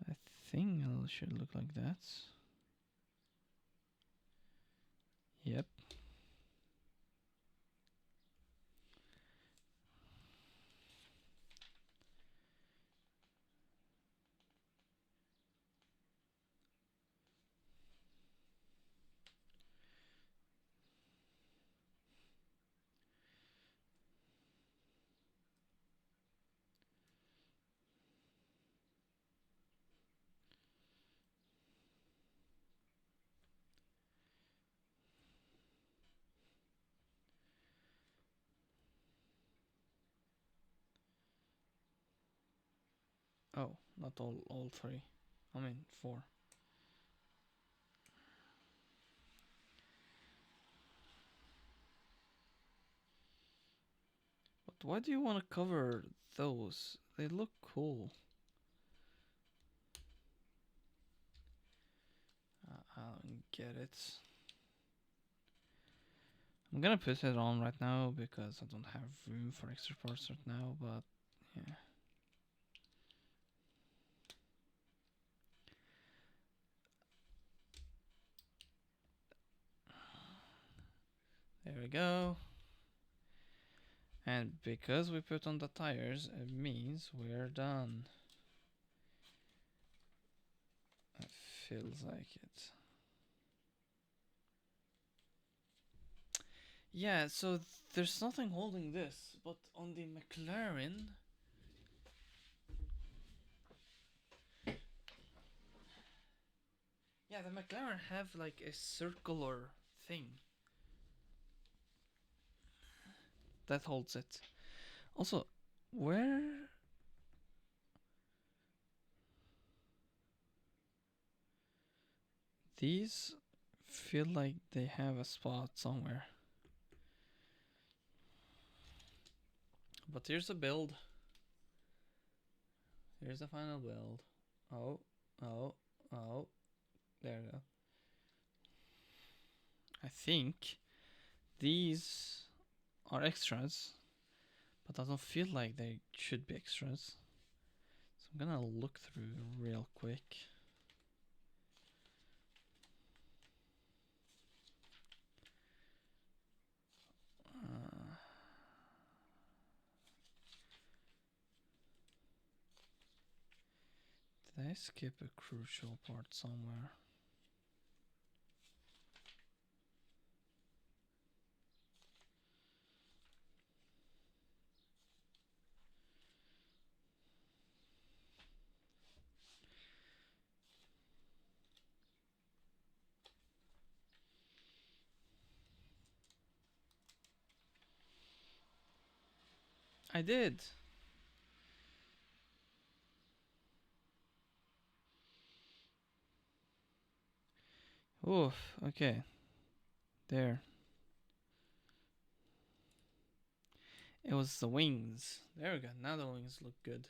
I think it should look like that. Yep. Oh, not all three. I mean 4. why do you want to cover those? They look cool. I don't get it. I'm gonna put it on right now because I don't have room for extra parts right now, but yeah. There we go. And because we put on the tires, it means we're done. It feels like it. Yeah, so there's nothing holding this, but on the McLaren, yeah, the McLaren have like a circular thing that holds it. Also, where these feel like they have a spot somewhere. But here's a build. Here's the final build. Oh, oh, oh. There we go. I think these are extras, but I don't feel like they should be extras. So I'm gonna look through real quick. Did I skip a crucial part somewhere? I did. Oof, okay. There. It was the wings. There we go. Now the wings look good.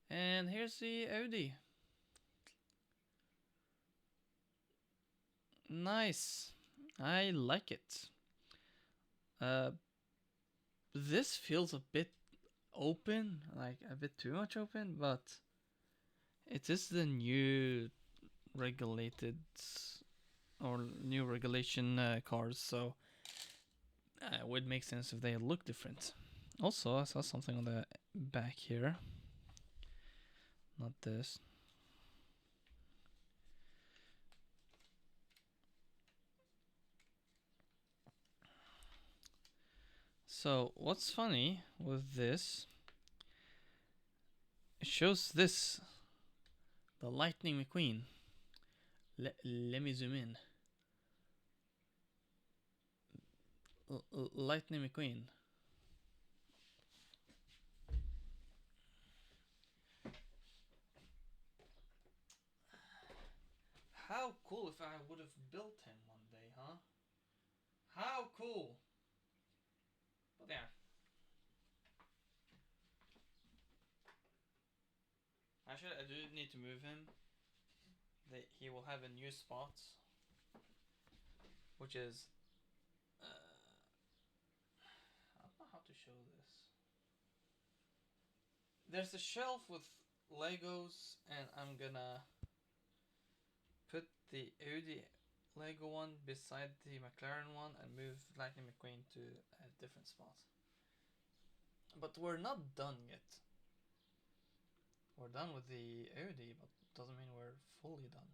And here's the Audi. Nice. I like it. This feels a bit open, like a bit too much open, but it is the new regulated or new regulation cars, so it would make sense if they look different. Also, I saw something on the back here. Not this. So, what's funny with this, it shows this, the Lightning McQueen. Let me zoom in. Lightning McQueen. How cool if I would have built him one day, huh? How cool! But yeah. Actually, I do need to move him. He will have a new spot, which is I don't know how to show this. There's a shelf with Legos, and I'm gonna put the Audi Lego one beside the McLaren one and move Lightning McQueen to a different spot. But we're not done yet. We're done with the Audi, but doesn't mean we're fully done.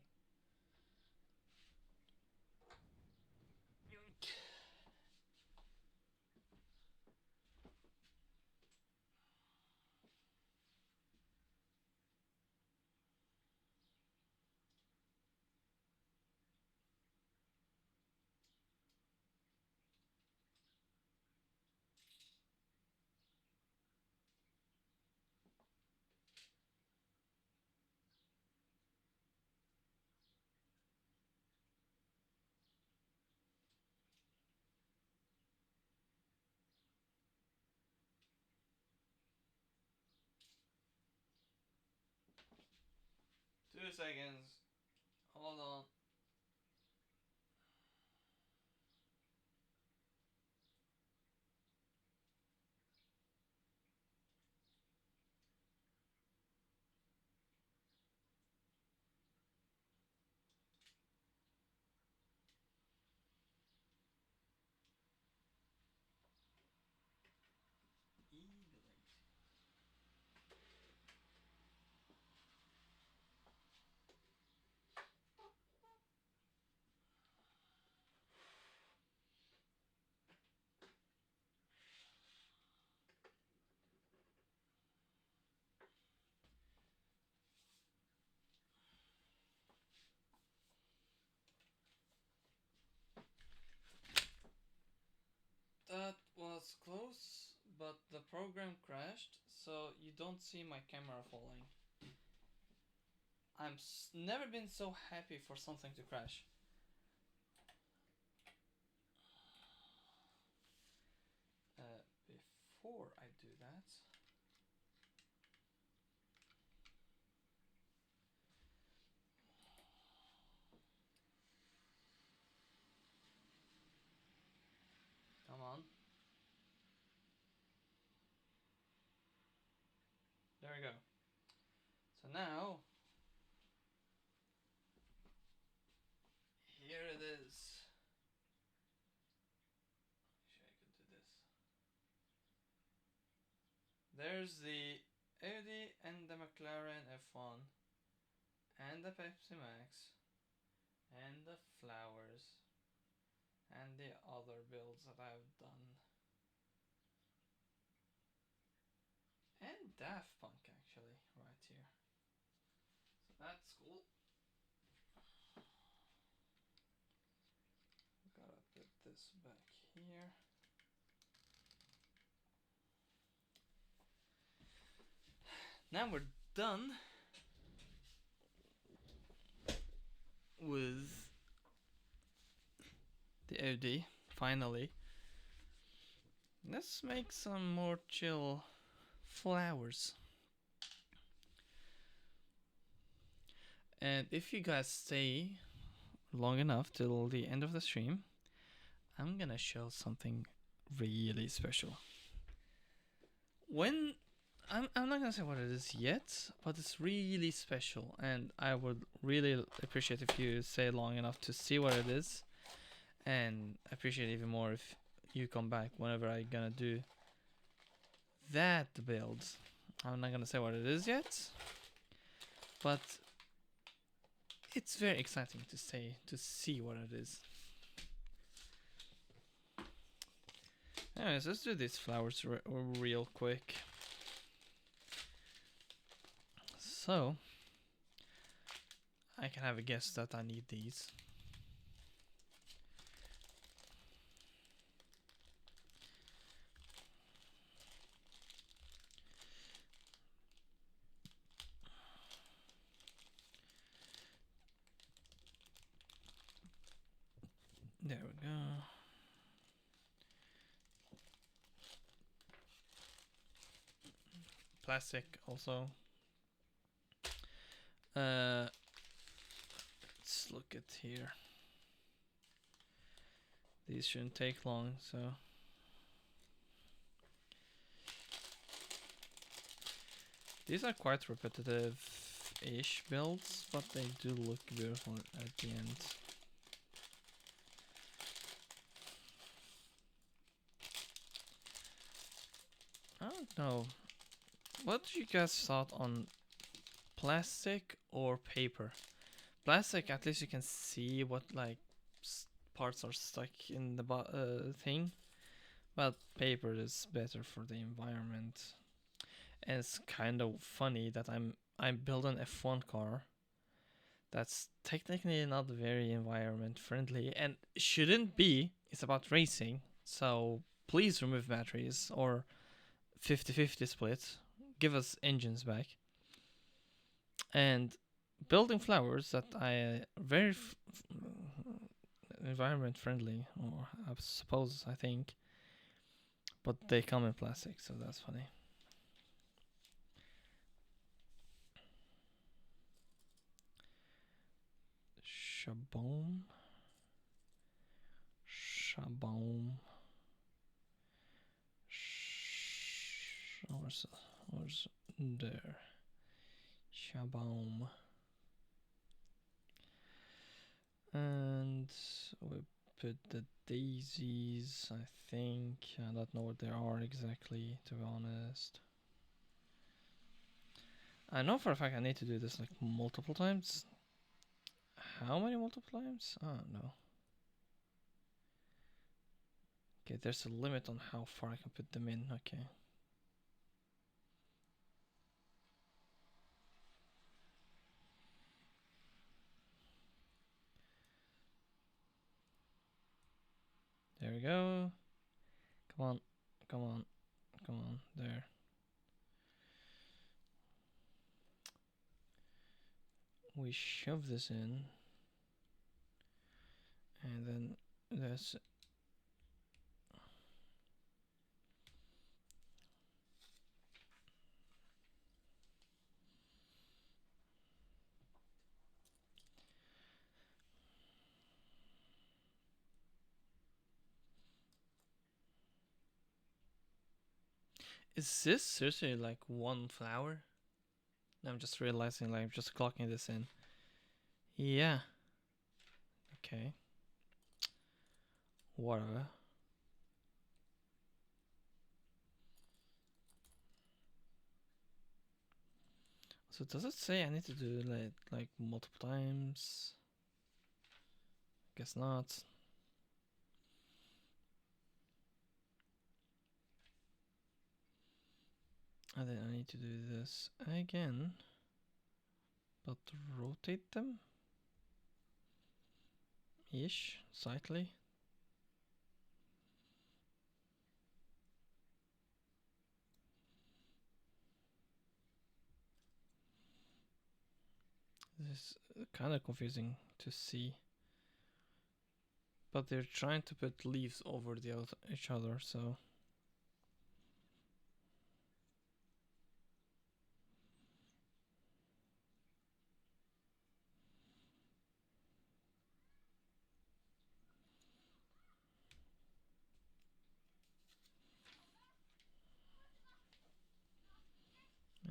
30 seconds. Hold on. That was close, but the program crashed, so you don't see my camera falling. I'm never been so happy for something to crash. Before I do that, come on. There we go. So now, here it is. Actually, I could do this. There's the Audi and the McLaren F1 and the Pepsi Max and the flowers and the other builds that I've done. And Daft Punk actually, right here. So that's cool. Gotta put this back here. Now we're done with the Audi, finally. Let's make some more chill flowers. And if you guys stay long enough till the end of the stream, I'm gonna show something really special. I'm not gonna say what it is yet, but it's really special, and I would really appreciate if you stay long enough to see what it is, and appreciate even more if you come back whenever I'm gonna do that build. I'm not gonna say what it is yet, but it's very exciting to see what it is. Anyways, let's do these flowers real quick. So, I can have a guess that I need these. There we go. Plastic also. Let's look at here. These shouldn't take long, so. These are quite repetitive-ish builds, but they do look beautiful at the end. I don't know. What do you guys thought on plastic or paper? Plastic, at least you can see what like parts are stuck in the thing, but paper is better for the environment. And it's kind of funny that I'm building an F1 car that's technically not very environment friendly and shouldn't be. It's about racing, so please remove batteries or 50-50 split. Give us engines back. And building flowers that I very environment friendly, or I suppose, I think, but they come in plastic, so that's funny. Shaboom. Shaboom. Where's there? Shaboom. And we put the daisies, I think. I don't know what they are exactly, to be honest. I know for a fact I need to do this like multiple times. How many multiple times? I don't know. Okay, there's a limit on how far I can put them in. Okay. There we go. Come on, come on, come on, there. We shove this in. And then this. Is this seriously like one flower? I'm just realizing, like, I'm just clocking this in. Yeah. Okay. Whatever. So does it say I need to do it like multiple times? Guess not. And then I need to do this again, but rotate them ish slightly. This is kind of confusing to see, but they're trying to put leaves over each other, so.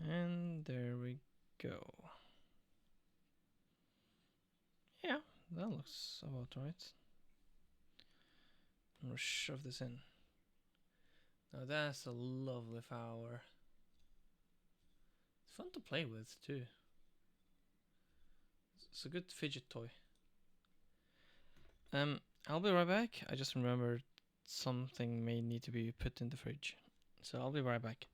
And there we go. Yeah, that looks about right. I'm gonna shove this in. Now that's a lovely flower. It's fun to play with too. It's a good fidget toy. I'll be right back. I just remembered something may need to be put in the fridge. So I'll be right back.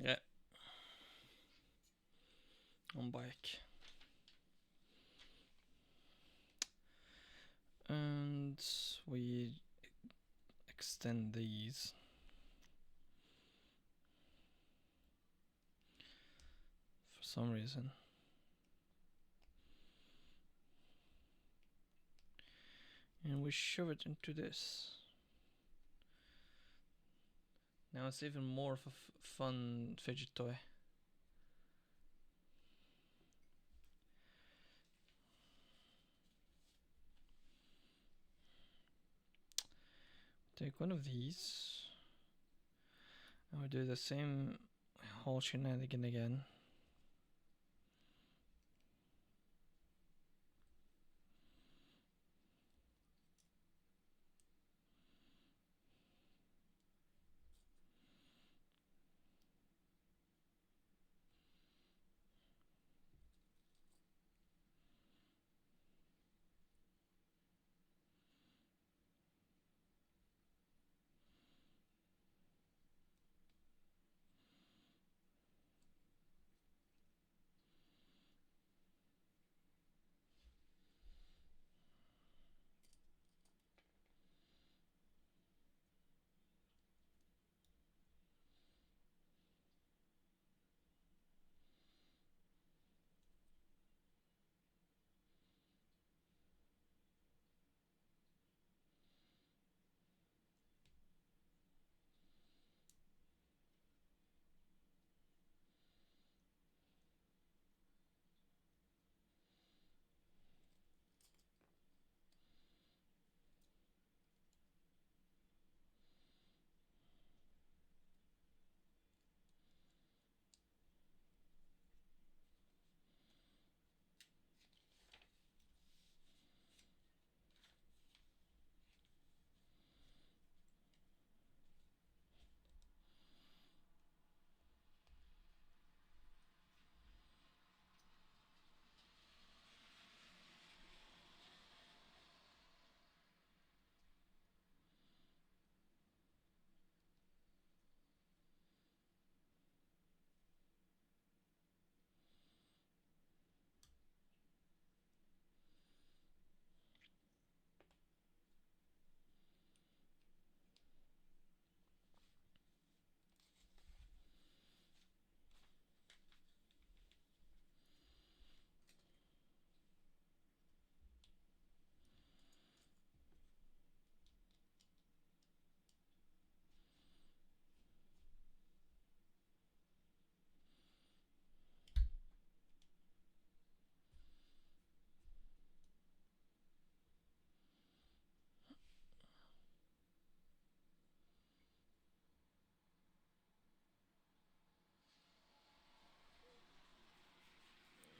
Yeah, I'm back. And we extend these. For some reason. And we shove it into this. Now it's even more of a fun fidget toy. Take one of these. I would do the same whole shenanigan again.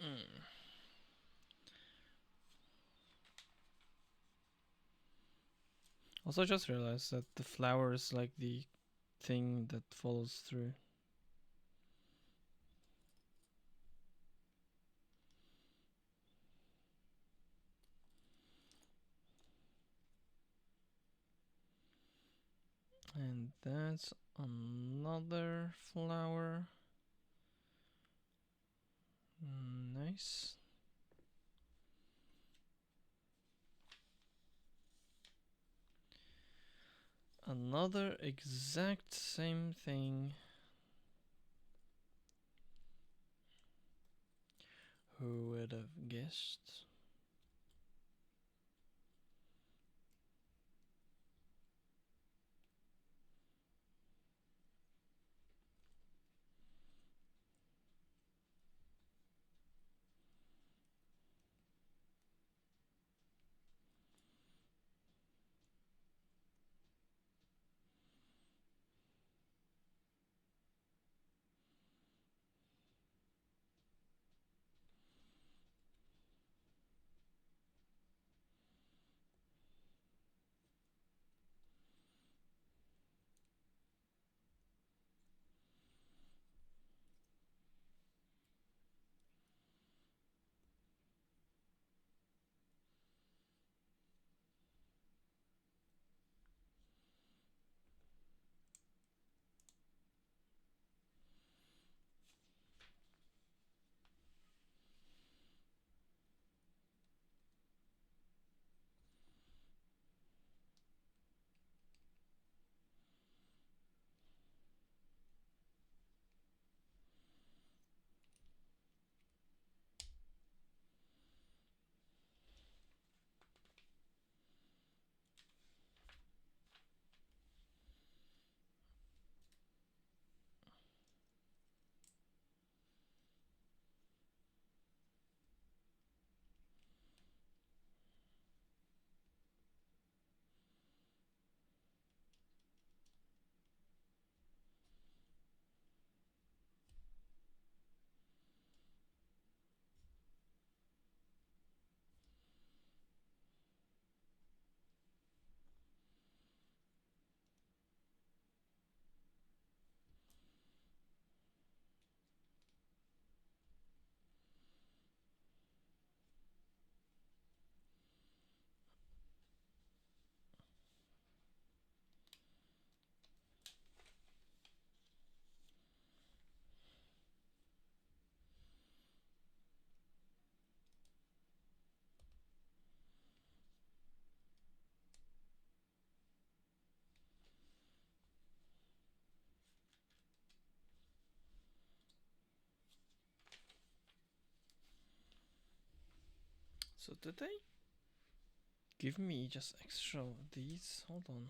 Mm. Also, just realized that the flower is like the thing that follows through. And that's another flower. Nice. Another exact same thing. Who would have guessed? So did they give me just extra of these? Hold on.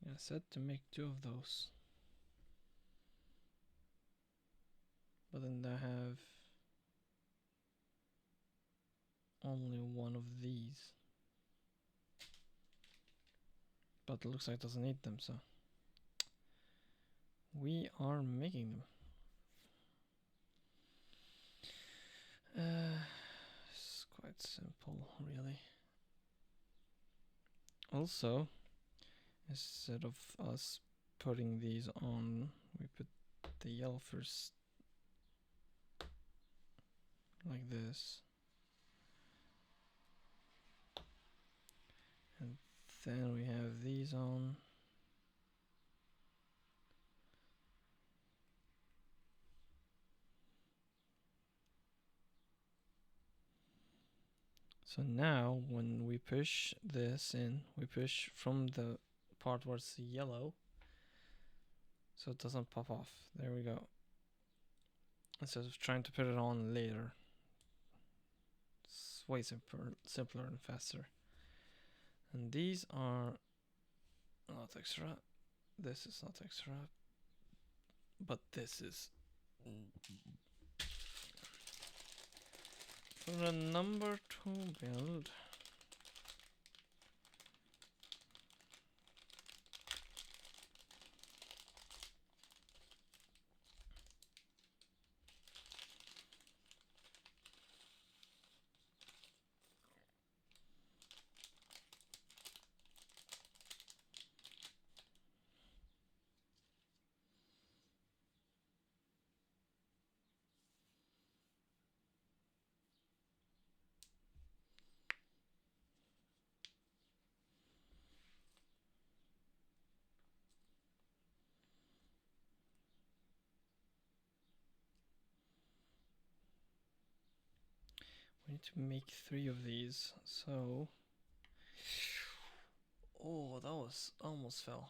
I said to make 2 of those. But then I have only 1 of these. But it looks like it doesn't need them, so we are making them. It's quite simple, really. Also, instead of us putting these on, we put the yellow first, like this. And then we have these on. So now when we push this in, we push from the part where it's yellow, so it doesn't pop off. There we go. Instead of trying to put it on later. It's way simpler and faster. And these are not extra. This is not extra. But this is. For a number 2 build. We need to make 3 of these, so. Oh, that was almost fell.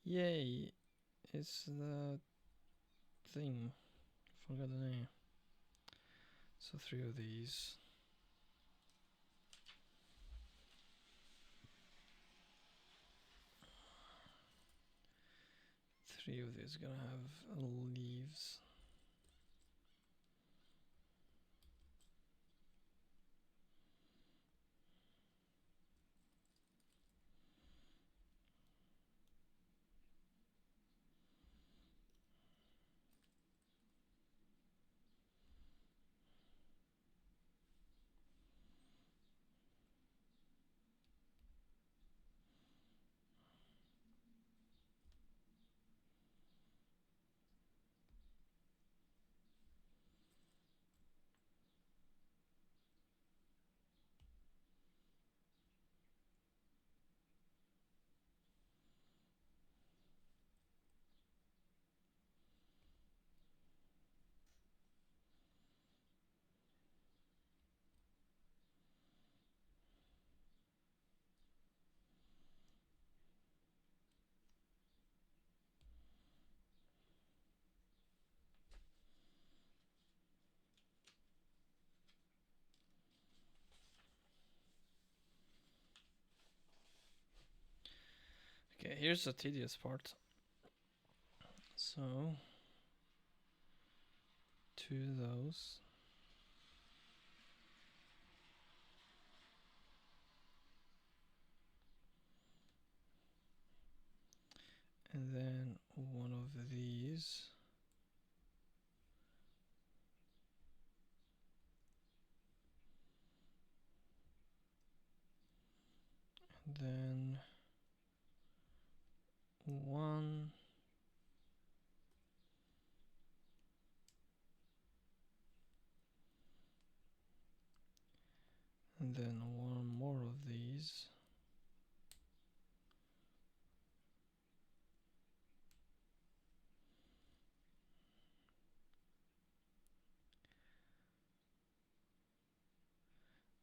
Yay! It's the thing. Forgot the name. So 3 of these. 3 of these gonna have leaves. Okay, here's the tedious part. So 2 of those. And then 1 of these. And then 1. And then one more of these.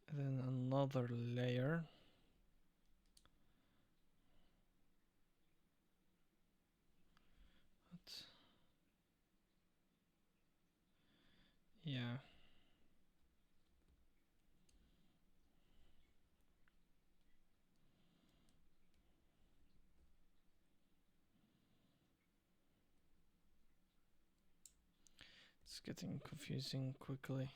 And then another layer. But yeah. It's getting confusing quickly.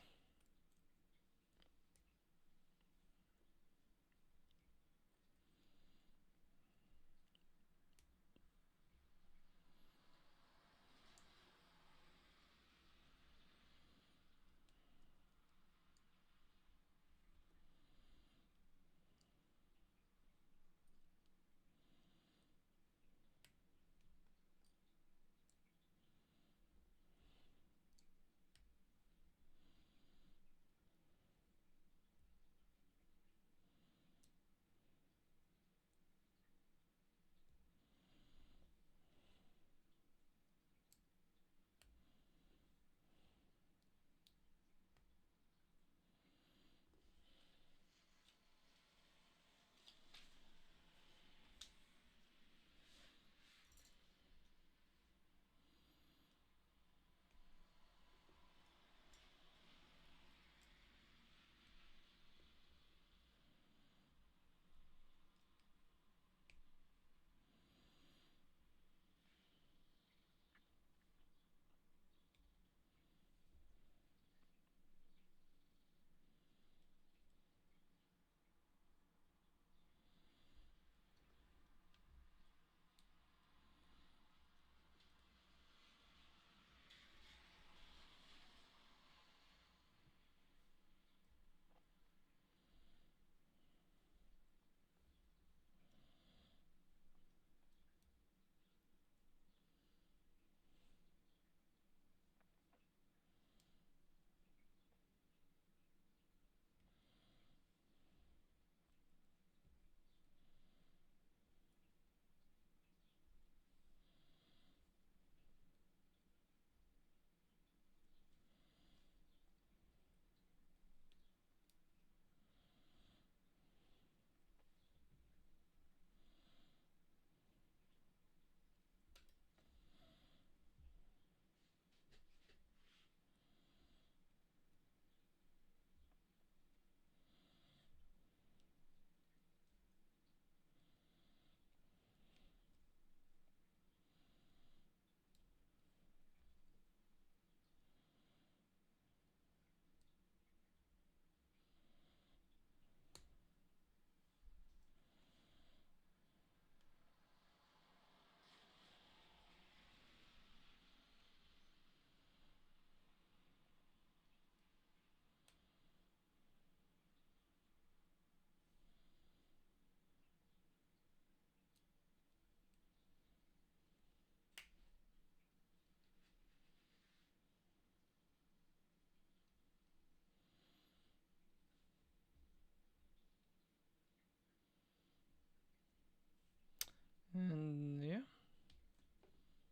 And yeah,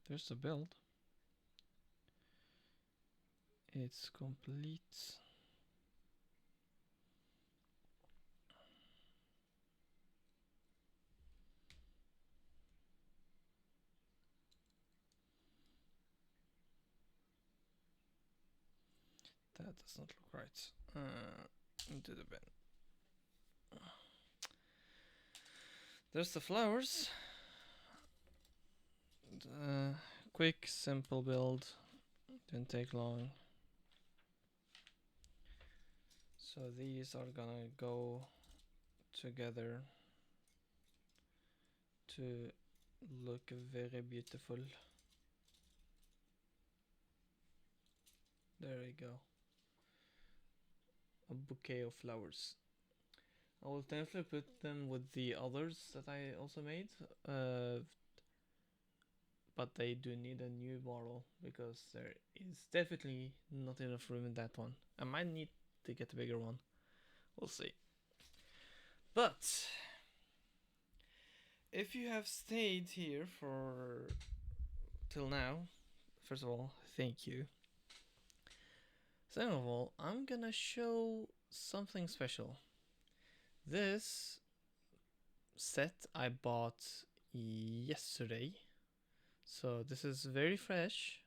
there's the build. It's complete. That does not look right. Into the bin. There's the flowers. Quick, simple build. Didn't take long. So these are gonna go together to look very beautiful. There we go. A bouquet of flowers. I will definitely put them with the others that I also made. But they do need a new bottle because there is definitely not enough room in that one. I might need to get a bigger one. We'll see. But if you have stayed here for till now, first of all, thank you. Second of all, I'm gonna show something special. This set I bought yesterday, so this is very fresh.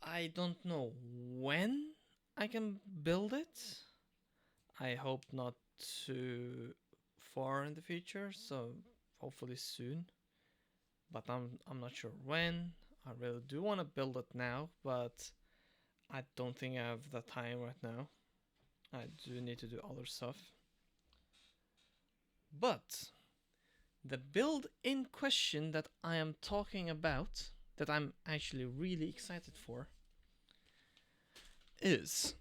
I don't know when I can build it. I hope not too far in the future, so hopefully soon. But I'm not sure when. I really do want to build it now, but I don't think I have the time right now. I do need to do other stuff. But the build in question that I am talking about, that I'm actually really excited for, is,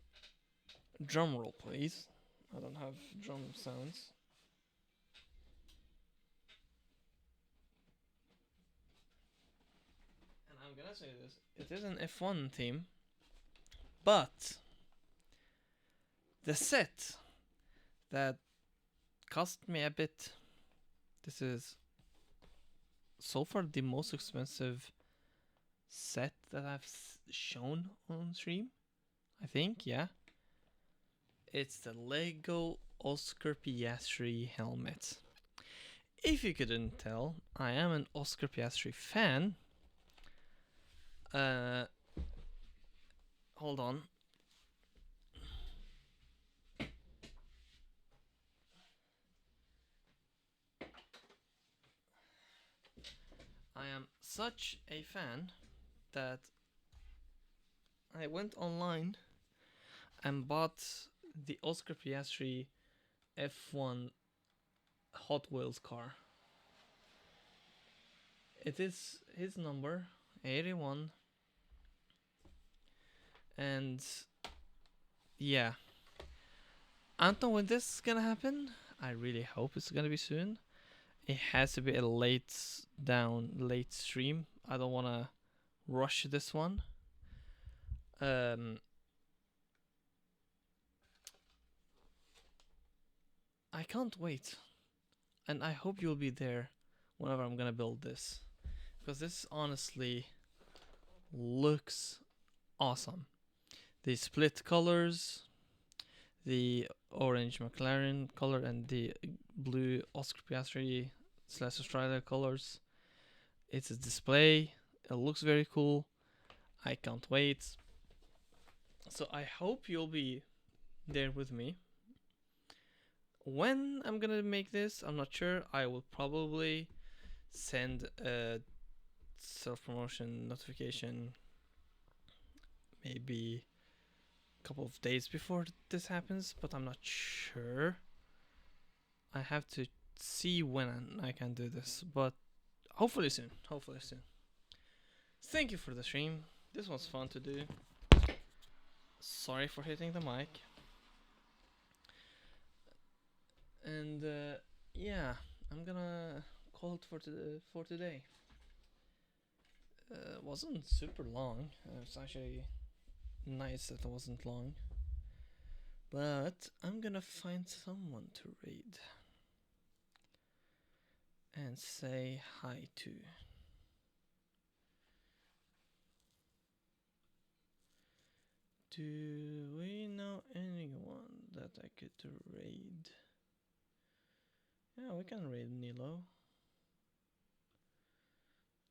drumroll please, I don't have drum sounds. And I'm gonna say this, it is an F1 theme, but the set that cost me a bit, this is so far the most expensive set that I've shown on stream, I think, yeah. It's the Lego Oscar Piastri helmet. If you couldn't tell, I am an Oscar Piastri fan. Hold on. I am such a fan that I went online and bought the Oscar Piastri F1 Hot Wheels car. It is his number, 81. And yeah, I don't know when this is gonna happen. I really hope it's gonna be soon. It has to be a late stream. I don't wanna rush this one. I can't wait, and I hope you'll be there whenever I'm gonna build this, because this honestly looks awesome. The split colors, the orange McLaren color and the blue Oscar Piastri / Australia colors. It's a display. It looks very cool. I can't wait. So I hope you'll be there with me. When I'm gonna make this, I'm not sure. I will probably send a self-promotion notification maybe a couple of days before this happens, but I'm not sure. I have to see when I can do this, but hopefully soon. Hopefully soon. Thank you for the stream. This was fun to do. Sorry for hitting the mic. And yeah, I'm gonna call it for today. Wasn't super long. It's actually nice that it wasn't long. But I'm gonna find someone to raid and say hi to. Do we know anyone that I could raid? Yeah, we can raid Nilo.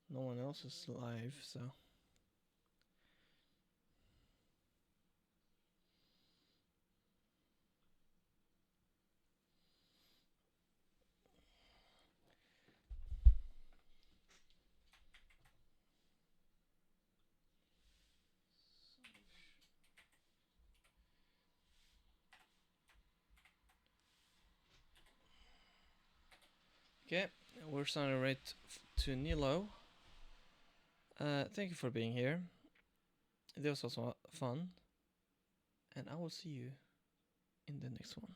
No one else is live, so. Okay, we're starting right to Nilo. Thank you for being here. This was also fun. And I will see you in the next one.